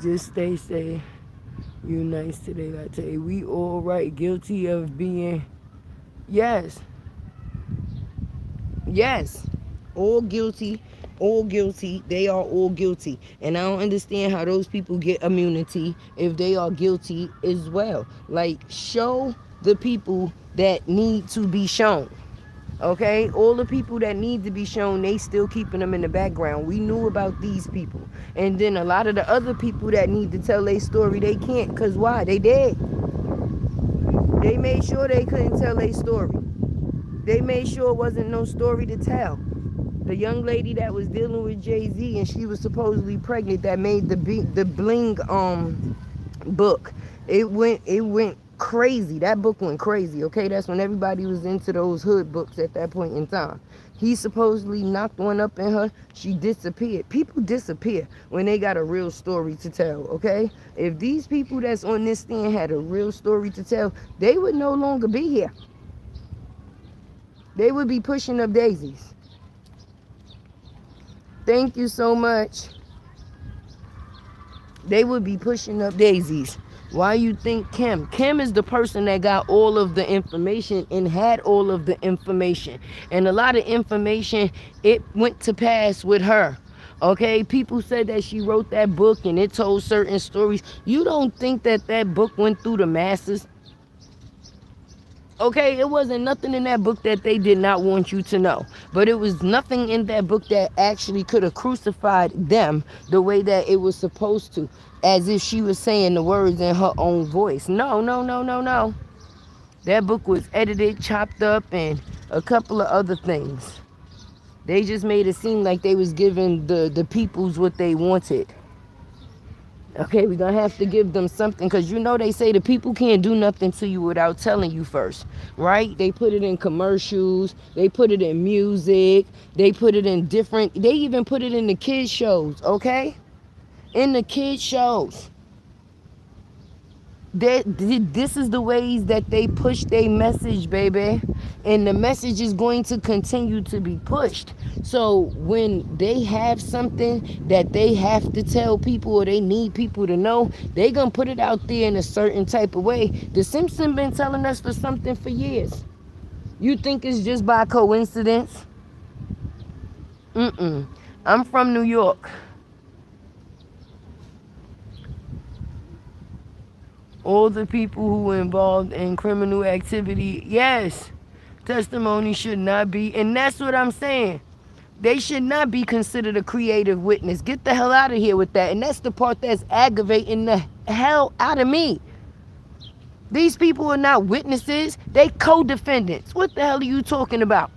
Just stay safe. You nice today, Latte. We all right. Guilty of being... Yes. Yes. All guilty. All guilty. They are all guilty. And I don't understand how those people get immunity if they are guilty as well. Like, show the people that need to be shown. Okay, all the people that need to be shown, they still keeping them in the background. We knew about these people. And then a lot of the other people that need to tell their story, they can't. Because why? They dead. They made sure they couldn't tell their story. They made sure it wasn't no story to tell. The young lady that was dealing with Jay-Z and she was supposedly pregnant that made the Bling book. It went crazy. That book went crazy, okay? That's when everybody was into those hood books at that point in time. He supposedly knocked one up in her. She disappeared. People disappear when they got a real story to tell, okay? If these people that's on this stand had a real story to tell, they would no longer be here. They would be pushing up daisies. Thank you so much. They would be pushing up daisies. Why you think Kim? Kim is the person that got all of the information and had all of the information. And a lot of information, it went to pass with her. Okay, people said that she wrote that book and it told certain stories. You don't think that that book went through the masses? Okay, it wasn't nothing in that book that they did not want you to know. But it was nothing in that book that actually could have crucified them the way that it was supposed to. As if she was saying the words in her own voice. No, no, no, no, no. That book was edited, chopped up, and a couple of other things. They just made it seem like they was giving the peoples what they wanted. Okay, we're going to have to give them something because you know they say the people can't do nothing to you without telling you first, right? They put it in commercials. They put it in music. They put it in different, they even put it in the kids shows, okay? In the kids shows. This is the ways that they push their message, baby. And the message is going to continue to be pushed. So when they have something that they have to tell people or they need people to know, they going to put it out there in a certain type of way. The Simpsons been telling us for something for years. You think it's just by coincidence? I'm from New York. All the people who were involved in criminal activity, yes, testimony should not be, and that's what I'm saying. They should not be considered a creative witness. Get the hell out of here with that. And that's the part that's aggravating the hell out of me. These people are not witnesses. They co-defendants. What the hell are you talking about?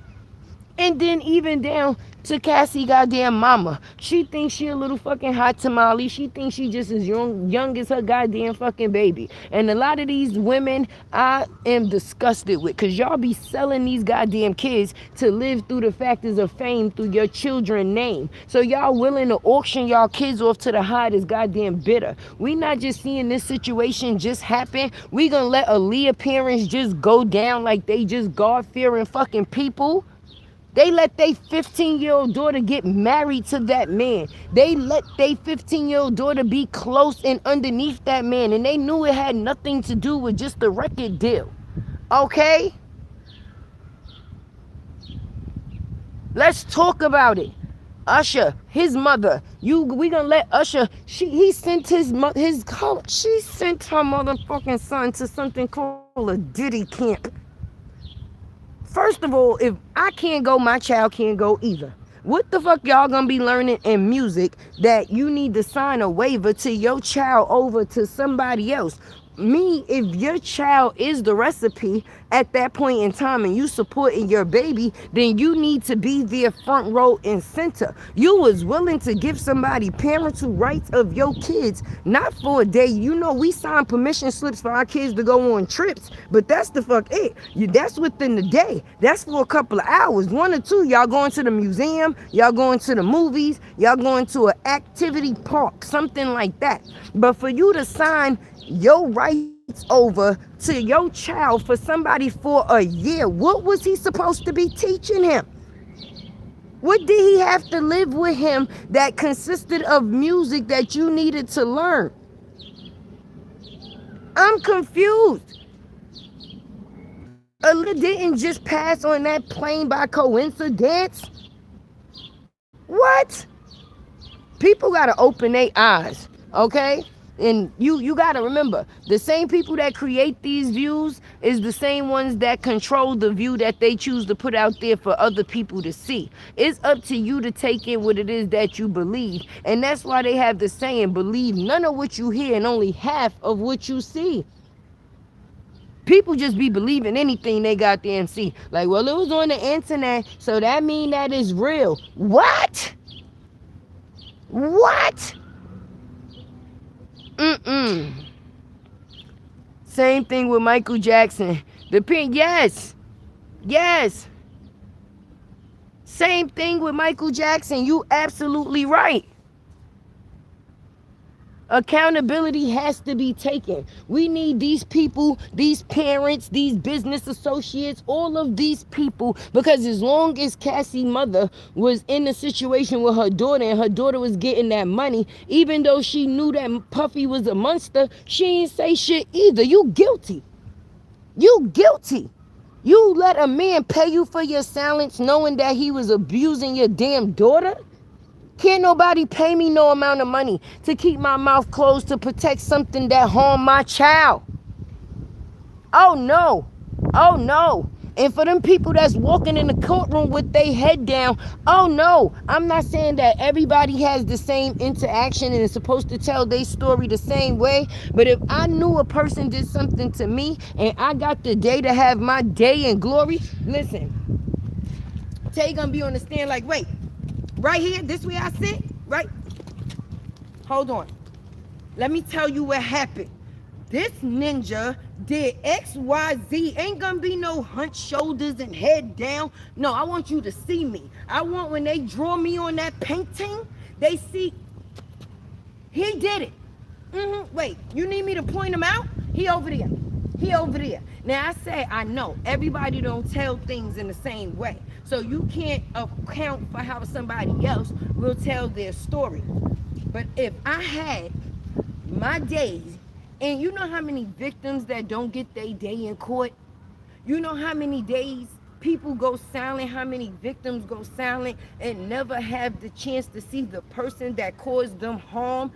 And then even down to Cassie goddamn mama. She thinks she a little fucking hot tamale. She thinks she just as young as her goddamn fucking baby. And a lot of these women I am disgusted with because y'all be selling these goddamn kids to live through the factors of fame through your children's name. So y'all willing to auction y'all kids off to the highest goddamn bidder. We not just seeing this situation just happen. We gonna let Aaliyah parents just go down like they just God-fearing fucking people. They let their 15-year-old daughter get married to that man. They let their 15-year-old daughter be close and underneath that man. And they knew it had nothing to do with just the record deal. Okay? Let's talk about it. Usher, his mother, we gonna let Usher, she sent her motherfucking son to something called a Diddy camp. First of all, if I can't go, my child can't go either. What the fuck y'all gonna be learning in music that you need to sign a waiver to your child over to somebody else? Me, if your child is the recipe at that point in time and you supporting your baby, then you need to be there front row and center. You was willing to give somebody parental rights of your kids, not for a day. You know, we sign permission slips for our kids to go on trips, but that's the fuck it. That's within the day. That's for a couple of hours. 1 or 2, y'all going to the museum, y'all going to the movies, y'all going to an activity park, something like that. But for you to sign your rights over to your child for somebody for a year, what was he supposed to be teaching him? What did he have to live with him that consisted of music that you needed to learn? I'm confused. Aaliyah didn't just pass on that plane by coincidence. What? People gotta open their eyes, okay? And you got to remember, the same people that create these views is the same ones that control the view that they choose to put out there for other people to see. It's up to you to take in what it is that you believe. And that's why they have the saying, believe none of what you hear and only half of what you see. People just be believing anything they got damn see. Like, well, it was on the internet, so that mean that is real. What? What? Mm-mm. Same thing with Michael Jackson. Yes. Yes. Same thing with Michael Jackson. You absolutely right. Accountability has to be taken. We need these people, these parents, these business associates, all of these people, because as long as Cassie's mother was in a situation with her daughter and her daughter was getting that money, even though she knew that Puffy was a monster, she didn't say shit either. You guilty. You guilty. You let a man pay you for your silence knowing that he was abusing your damn daughter? Can't nobody pay me no amount of money to keep my mouth closed to protect something that harmed my child. Oh no. Oh no. And for them people that's walking in the courtroom with their head down, oh no. I'm not saying that everybody has the same interaction and is supposed to tell their story the same way. But if I knew a person did something to me and I got the day to have my day in glory, listen, Tay gonna be on the stand like, wait, right here, this way I sit, right? Hold on. Let me tell you what happened. This ninja did X, Y, Z. Ain't gonna be no hunched shoulders and head down. No, I want you to see me. I want when they draw me on that painting, they see he did it. Wait, you need me to point him out? He over there. He over there. Now I say, I know everybody don't tell things in the same way. So you can't account for how somebody else will tell their story. But if I had my days, and you know how many victims that don't get their day in court? You know how many days people go silent, how many victims go silent and never have the chance to see the person that caused them harm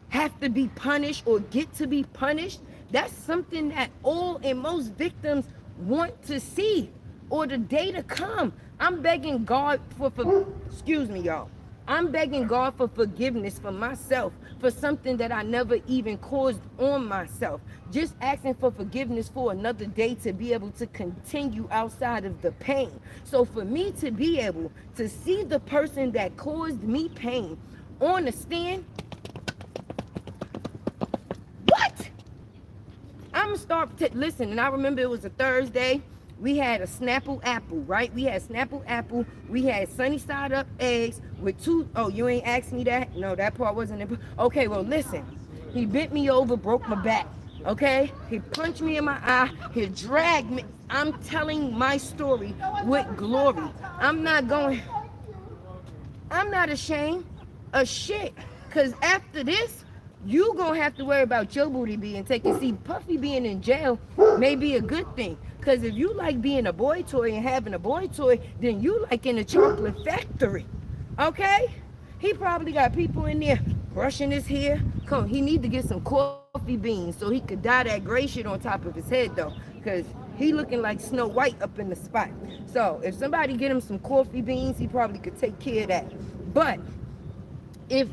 have to be punished or get to be punished? That's something that all and most victims want to see, or the day to come. I'm begging God for excuse me, y'all. I'm begging God for forgiveness for myself for something that I never even caused on myself. Just asking for forgiveness for another day to be able to continue outside of the pain. So for me to be able to see the person that caused me pain on the stand, what? I'm gonna start, listen, and I remember it was a Thursday. We had a Snapple apple, right? We had Snapple apple. We had sunny side up eggs with two. Oh, you ain't asked me that? No, that part wasn't important. Okay, well, listen. He bent me over, broke my back. Okay? He punched me in my eye. He dragged me. I'm telling my story with glory. I'm not ashamed of shit. Because after this, you gonna have to worry about your booty being taken. See, Puffy being in jail may be a good thing. Because if you like being a boy toy and having a boy toy, then you like in a chocolate factory. Okay? He probably got people in there brushing his hair. He need to get some coffee beans so he could dye that gray shit on top of his head, though. Because he looking like Snow White up in the spot. So if somebody get him some coffee beans, he probably could take care of that. But if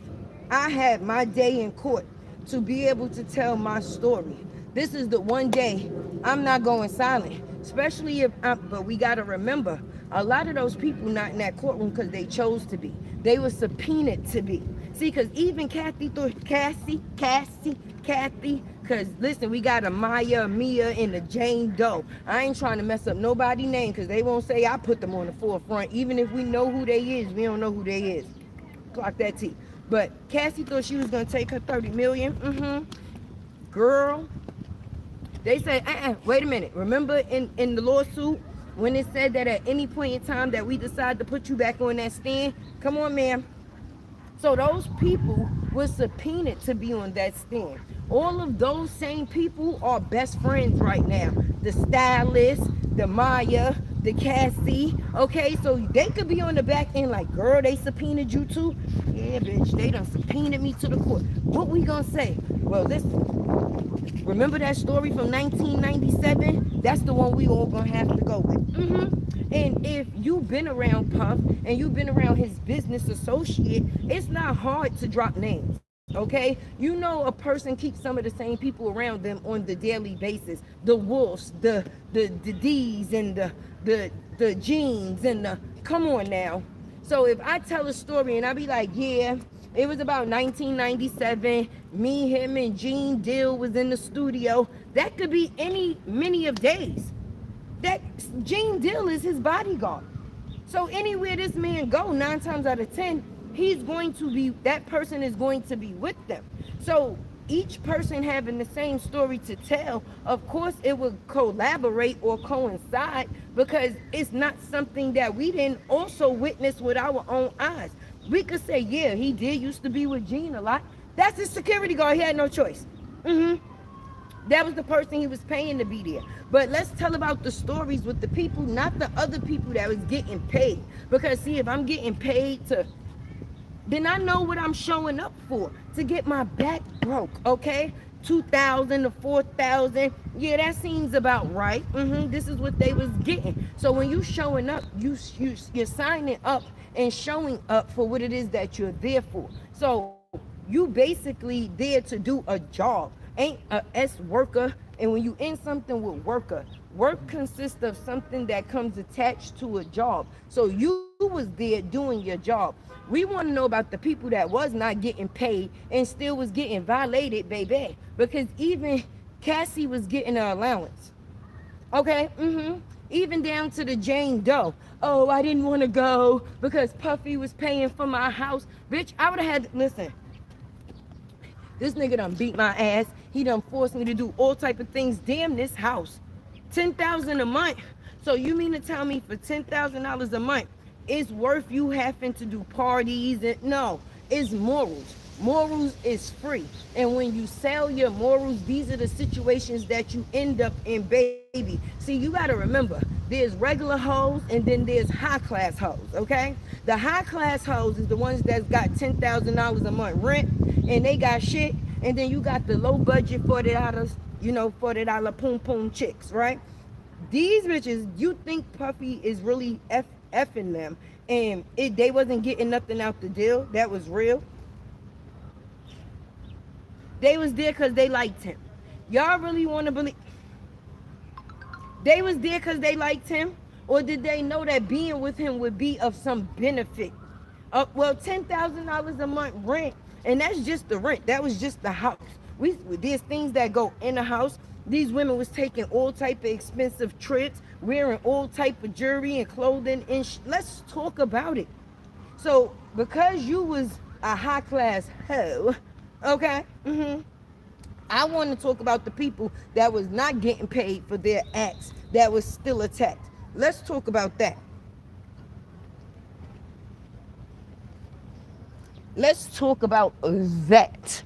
I had my day in court to be able to tell my story, this is the one day I'm not going silent, especially but we got to remember, a lot of those people not in that courtroom because they chose to be. They were subpoenaed to be. See, because even Kathy, because listen, we got a Maya, Mia, and a Jane Doe. I ain't trying to mess up nobody's name because they won't say I put them on the forefront. Even if we know who they is, we don't know who they is. Clock that T. But Cassie thought she was going to take her 30 million. Girl. They said, wait a minute. Remember in the lawsuit when it said that at any point in time that we decide to put you back on that stand? Come on, ma'am. So those people were subpoenaed to be on that stand. All of those same people are best friends right now. The stylist, the Maya, the Cassie. Okay, so they could be on the back end like, girl, they subpoenaed you too? Yeah, bitch, they done subpoenaed me to the court. What we gonna say? Well, listen, remember that story from 1997? That's the one we all gonna have to go with. And if you've been around Puff and you've been around his business associate, it's not hard to drop names. Okay, you know a person keeps some of the same people around them on the daily basis. The wolves, the D's, and the jeans, and the come on now. So if I tell a story and I be like, yeah, it was about 1997, me, him, and Gene Deal was in the studio. That could be any many of days. That Gene Deal is his bodyguard. So anywhere this man go, 9 times out of 10, he's going to be, that person is going to be with them. So each person having the same story to tell, of course it would collaborate or coincide, because it's not something that we didn't also witness with our own eyes. We could say, yeah, he did used to be with Gene a lot. That's his security guard. He had no choice. That was the person he was paying to be there. But let's tell about the stories with the people, not the other people that was getting paid. Because see, if I'm getting paid to, then I know what I'm showing up for, to get my back broke, okay? 2,000 to 4,000, yeah, that seems about right. This is what they was getting. So when you showing up, you're signing up and showing up for what it is that you're there for. So you basically there to do a job, ain't a S worker. And when you in something with worker, work consists of something that comes attached to a job. So you was there doing your job. We want to know about the people that was not getting paid and still was getting violated, baby. Because even Cassie was getting an allowance. Okay? Even down to the Jane Doe. Oh, I didn't want to go because Puffy was paying for my house. Bitch, I would have had, listen, this nigga done beat my ass. He done forced me to do all type of things. Damn this house. $10,000 a month. So you mean to tell me for $10,000 a month, it's worth you having to do parties? And no, it's morals. Morals is free. And when you sell your morals, these are the situations that you end up in, baby. See, you got to remember, there's regular hoes and then there's high class hoes, okay? The high class hoes is the ones that's got $10,000 a month rent and they got shit. And then you got the low budget $40, $40 poom poom chicks, right? These bitches, you think Puffy is really effing them and they wasn't getting nothing out the deal that was real? They was there because they liked him. Y'all really want to believe they was there because they liked him? Or did they know that being with him would be of some benefit? Well, $10,000 a month rent, and that's just the rent. That was just the house. There's things that go in the house. These women was taking all type of expensive trips, wearing all type of jewelry and clothing. And let's talk about it. So because you was a high class hoe, okay, I want to talk about the people that was not getting paid for their acts, that was still attacked. Let's talk about that. Let's talk about that.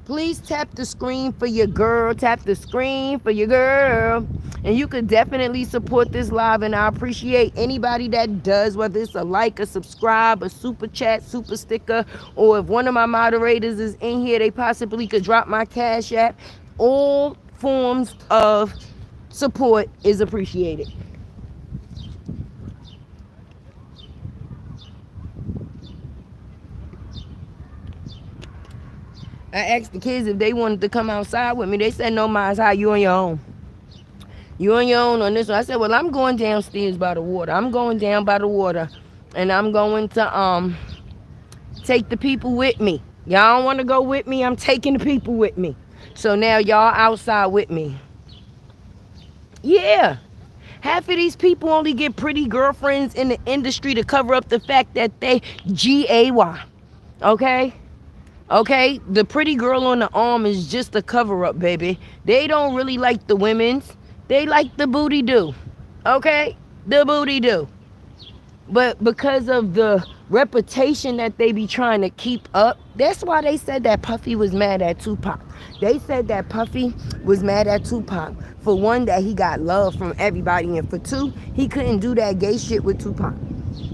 Please tap the screen for your girl. Tap the screen for your girl. And you could definitely support this live. And I appreciate anybody that does, whether it's a like, a subscribe, a super chat, super sticker, or if one of my moderators is in here, they possibly could drop my Cash App. All forms of support is appreciated. I asked the kids if they wanted to come outside with me. They said, no, Miles, how you on your own? You on your own on this one. I said, well, I'm going downstairs by the water. I'm going down by the water. And I'm going to take the people with me. Y'all don't want to go with me? I'm taking the people with me. So now y'all outside with me. Yeah. Half of these people only get pretty girlfriends in the industry to cover up the fact that they G-A-Y. Okay? Okay, the pretty girl on the arm is just a cover-up, baby. They don't really like the women's. They like the booty do. Okay, the booty do. But because of the reputation that they be trying to keep up, that's why they said that Puffy was mad at Tupac. They said that Puffy was mad at Tupac. For one, that he got love from everybody. And for two, he couldn't do that gay shit with Tupac.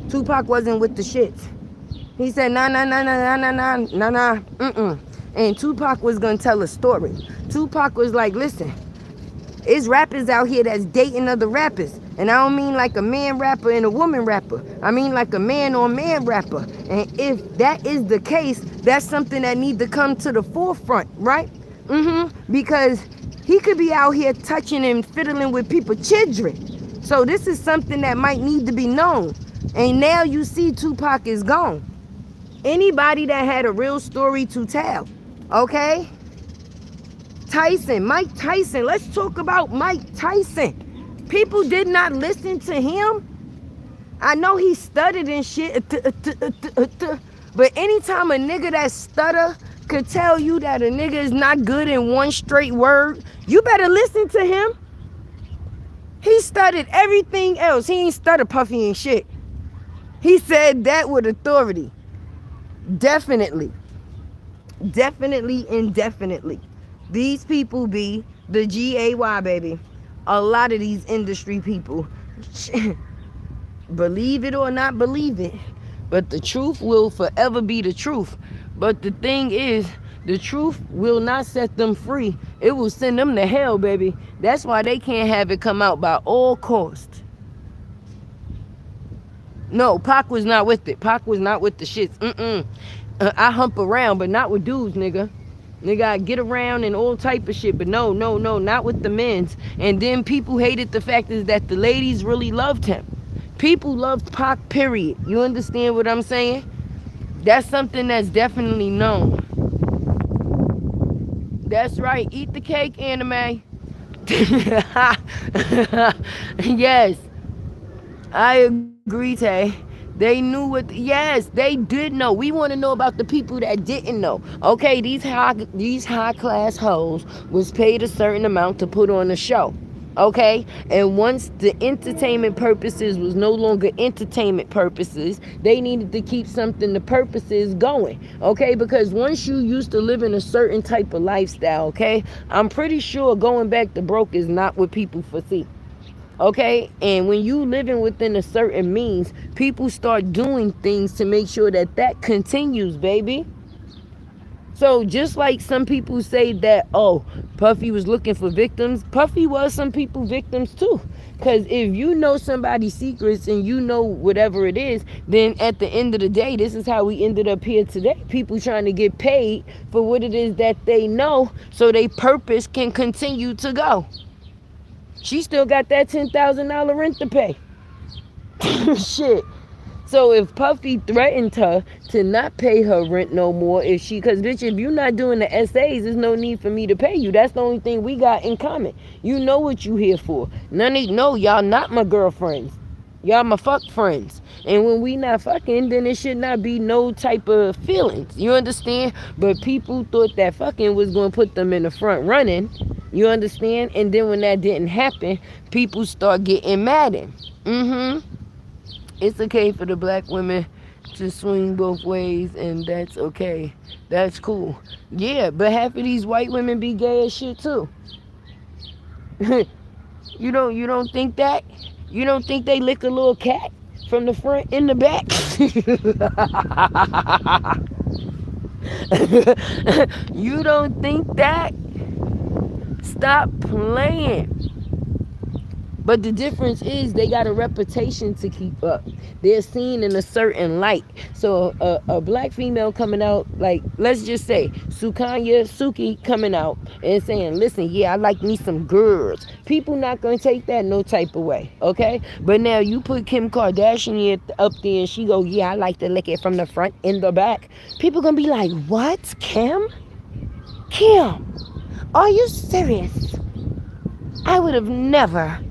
Tupac wasn't with the shits. He said, nah. And Tupac was going to tell a story. Tupac was like, listen, it's rappers out here that's dating other rappers. And I don't mean like a man rapper and a woman rapper. I mean like a man on man rapper. And if that is the case, that's something that needs to come to the forefront, right? Because he could be out here touching and fiddling with people's children. So this is something that might need to be known. And now you see Tupac is gone. Anybody that had a real story to tell, okay? Mike Tyson. Let's talk about Mike Tyson. People did not listen to him. I know he stuttered and shit, but anytime a nigga that stutter could tell you that a nigga is not good in one straight word, you better listen to him. He stuttered everything else. He ain't stutter puffy and shit. He said that with authority. Definitely. Definitely and definitely. These people be the GAY, baby. A lot of these industry people, believe it or not believe it, but the truth will forever be the truth. But the thing is, the truth will not set them free. It will send them to hell, baby. That's why they can't have it come out by all costs. No, Pac was not with it. Pac was not with the shits. I hump around, but not with dudes, nigga. Nigga, I get around and all type of shit, but no, not with the men's. And then people hated the fact is that the ladies really loved him. People loved Pac, period. You understand what I'm saying? That's something that's definitely known. That's right. Eat the cake, anime. Yes. I agree, Tay. They knew what, yes, they did know. We want to know about the people that didn't know. Okay, these high class hoes was paid a certain amount to put on a show. Okay, and once the entertainment purposes was no longer entertainment purposes, they needed to keep something the purposes going. Okay, because once you used to live in a certain type of lifestyle, okay, I'm pretty sure going back to broke is not what people foresee. Okay, and when you living within a certain means, people start doing things to make sure that that continues, baby. So just like some people say that, oh, Puffy was looking for victims, Puffy was some people victims too. Because if you know somebody's secrets and you know whatever it is, then at the end of the day, this is how we ended up here today. People trying to get paid for what it is that they know so their purpose can continue to go. She still got that $10,000 rent to pay. Shit. So if Puffy threatened her to not pay her rent no more, because bitch, if you're not doing the essays, there's no need for me to pay you. That's the only thing we got in common. You know what you here for. None of no, y'all not my girlfriends. Y'all my fuck friends. And when we not fucking, then it should not be no type of feelings. You understand? But people thought that fucking was going to put them in the front running. You understand? And then when that didn't happen, people start getting mad at It's okay for the black women to swing both ways, and that's okay. That's cool. Yeah, but half of these white women be gay as shit too. You don't think that? You don't think they lick a little cat from the front and the back? You don't think that? Stop playing. But the difference is they got a reputation to keep up. They're seen in a certain light. So a black female coming out, like, let's just say, Suki coming out and saying, listen, yeah, I like me some girls. People not going to take that no type of way, okay? But now you put Kim Kardashian up there and she go, yeah, I like to lick it from the front and the back. People going to be like, what, Kim? Kim, are you serious? I would have never.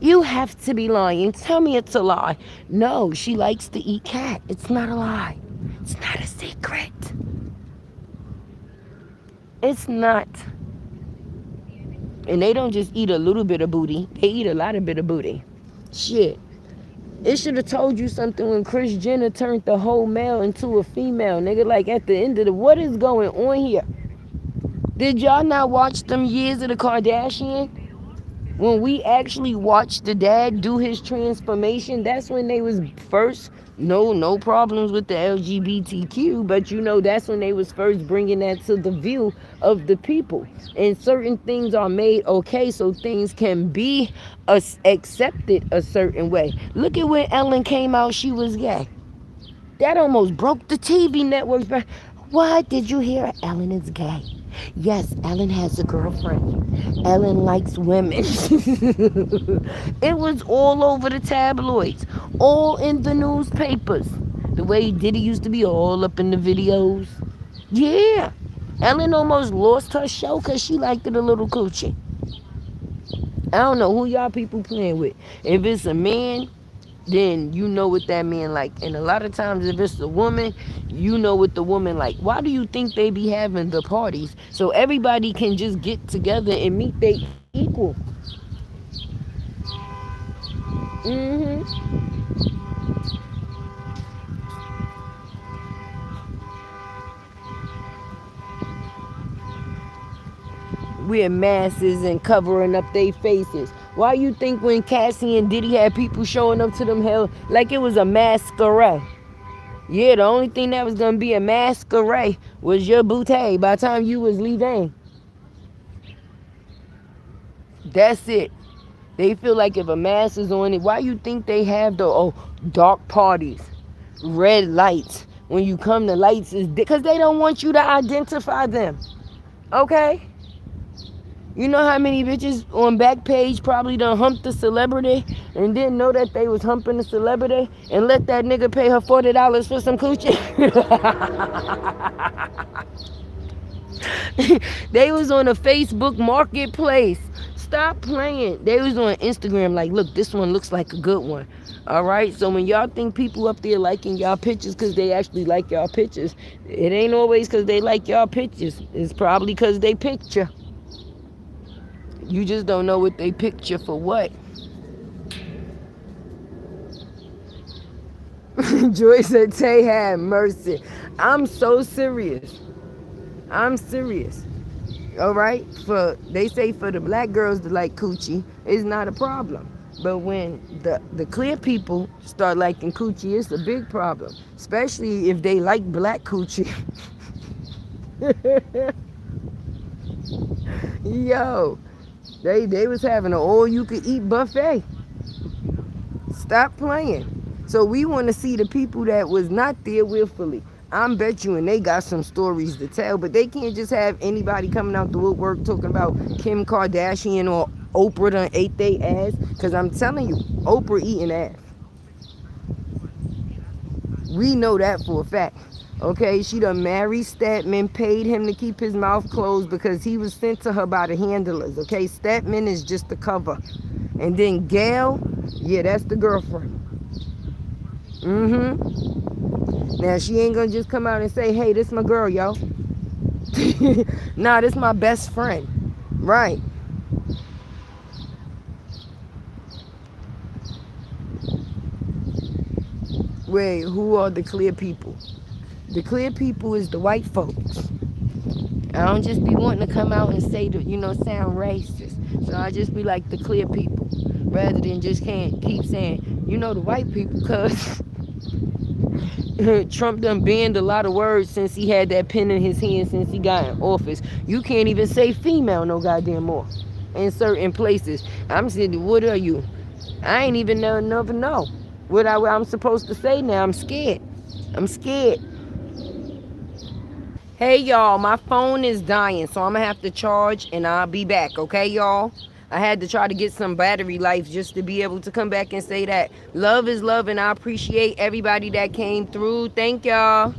You have to be lying. Tell me it's a lie. No, she likes to eat cat. It's not a lie. It's not a secret. It's not. And they don't just eat a little bit of booty. They eat a lot of bit of booty. Shit. It should have told you something when Kris Jenner turned the whole male into a female. Nigga, like at the end of the... What is going on here? Did y'all not watch them years of the Kardashian? When we actually watched the dad do his transformation, that's when they was first, no problems with the LGBTQ, but that's when they was first bringing that to the view of the people. And certain things are made okay so things can be accepted a certain way. Look at when Ellen came out, she was gay. That almost broke the TV networks back. What did you hear? Ellen is gay. Yes, Ellen has a girlfriend. Ellen likes women. It was all over the tabloids, all in the newspapers. The way Diddy used to be all up in the videos. Yeah. Ellen almost lost her show because she liked it a little coochie. I don't know who y'all people playing with. If it's a man, then you know what that man like. And a lot of times if it's a woman, you know what the woman like. Why do you think they be having the parties? So everybody can just get together and meet their equal. Wearing masses and covering up their faces. Why you think when Cassie and Diddy had people showing up to them hell like it was a masquerade? Yeah, the only thing that was gonna be a masquerade was your booty by the time you was leaving. That's it. They feel like if a mask is on it, why you think they have the dark parties, red lights? When you come, the lights is because they don't want you to identify them. Okay? You know how many bitches on Backpage probably done humped a celebrity and didn't know that they was humping a celebrity and let that nigga pay her $40 for some coochie? They was on a Facebook marketplace. Stop playing. They was on Instagram like, look, this one looks like a good one. All right, so when y'all think people up there liking y'all pictures because they actually like y'all pictures, it ain't always because they like y'all pictures. It's probably because they picture. You just don't know what they picture for what. Joy said, Tay had mercy. I'm so serious. I'm serious. All right? They say for the black girls to like coochie, it's not a problem. But when the clear people start liking coochie, it's a big problem. Especially if they like black coochie. Yo, they was having an all-you-could-eat buffet. Stop playing. So we want to see the people that was not there willfully. I'm bet you, and they got some stories to tell, but they can't just have anybody coming out the woodwork talking about Kim Kardashian or Oprah done ate they ass. Because I'm telling you, Oprah eating ass. We know that for a fact. Okay, she done married Statman, paid him to keep his mouth closed because he was sent to her by the handlers. Okay, Statman is just the cover. And then Gail, yeah, that's the girlfriend. Now, she ain't gonna just come out and say, hey, this my girl, yo. Nah, this my best friend. Right. Wait, who are the clear people? The clear people is the white folks. I don't just be wanting to come out and say, sound racist. So I just be like the clear people. Rather than just can't keep saying, the white people, because Trump done banned a lot of words since he had that pen in his hand since he got in office. You can't even say female no goddamn more in certain places. I'm saying, what are you? I ain't even never know what I'm supposed to say now. I'm scared. Hey, y'all, my phone is dying, so I'm going to have to charge, and I'll be back, okay, y'all? I had to try to get some battery life just to be able to come back and say that. Love is love, and I appreciate everybody that came through. Thank y'all.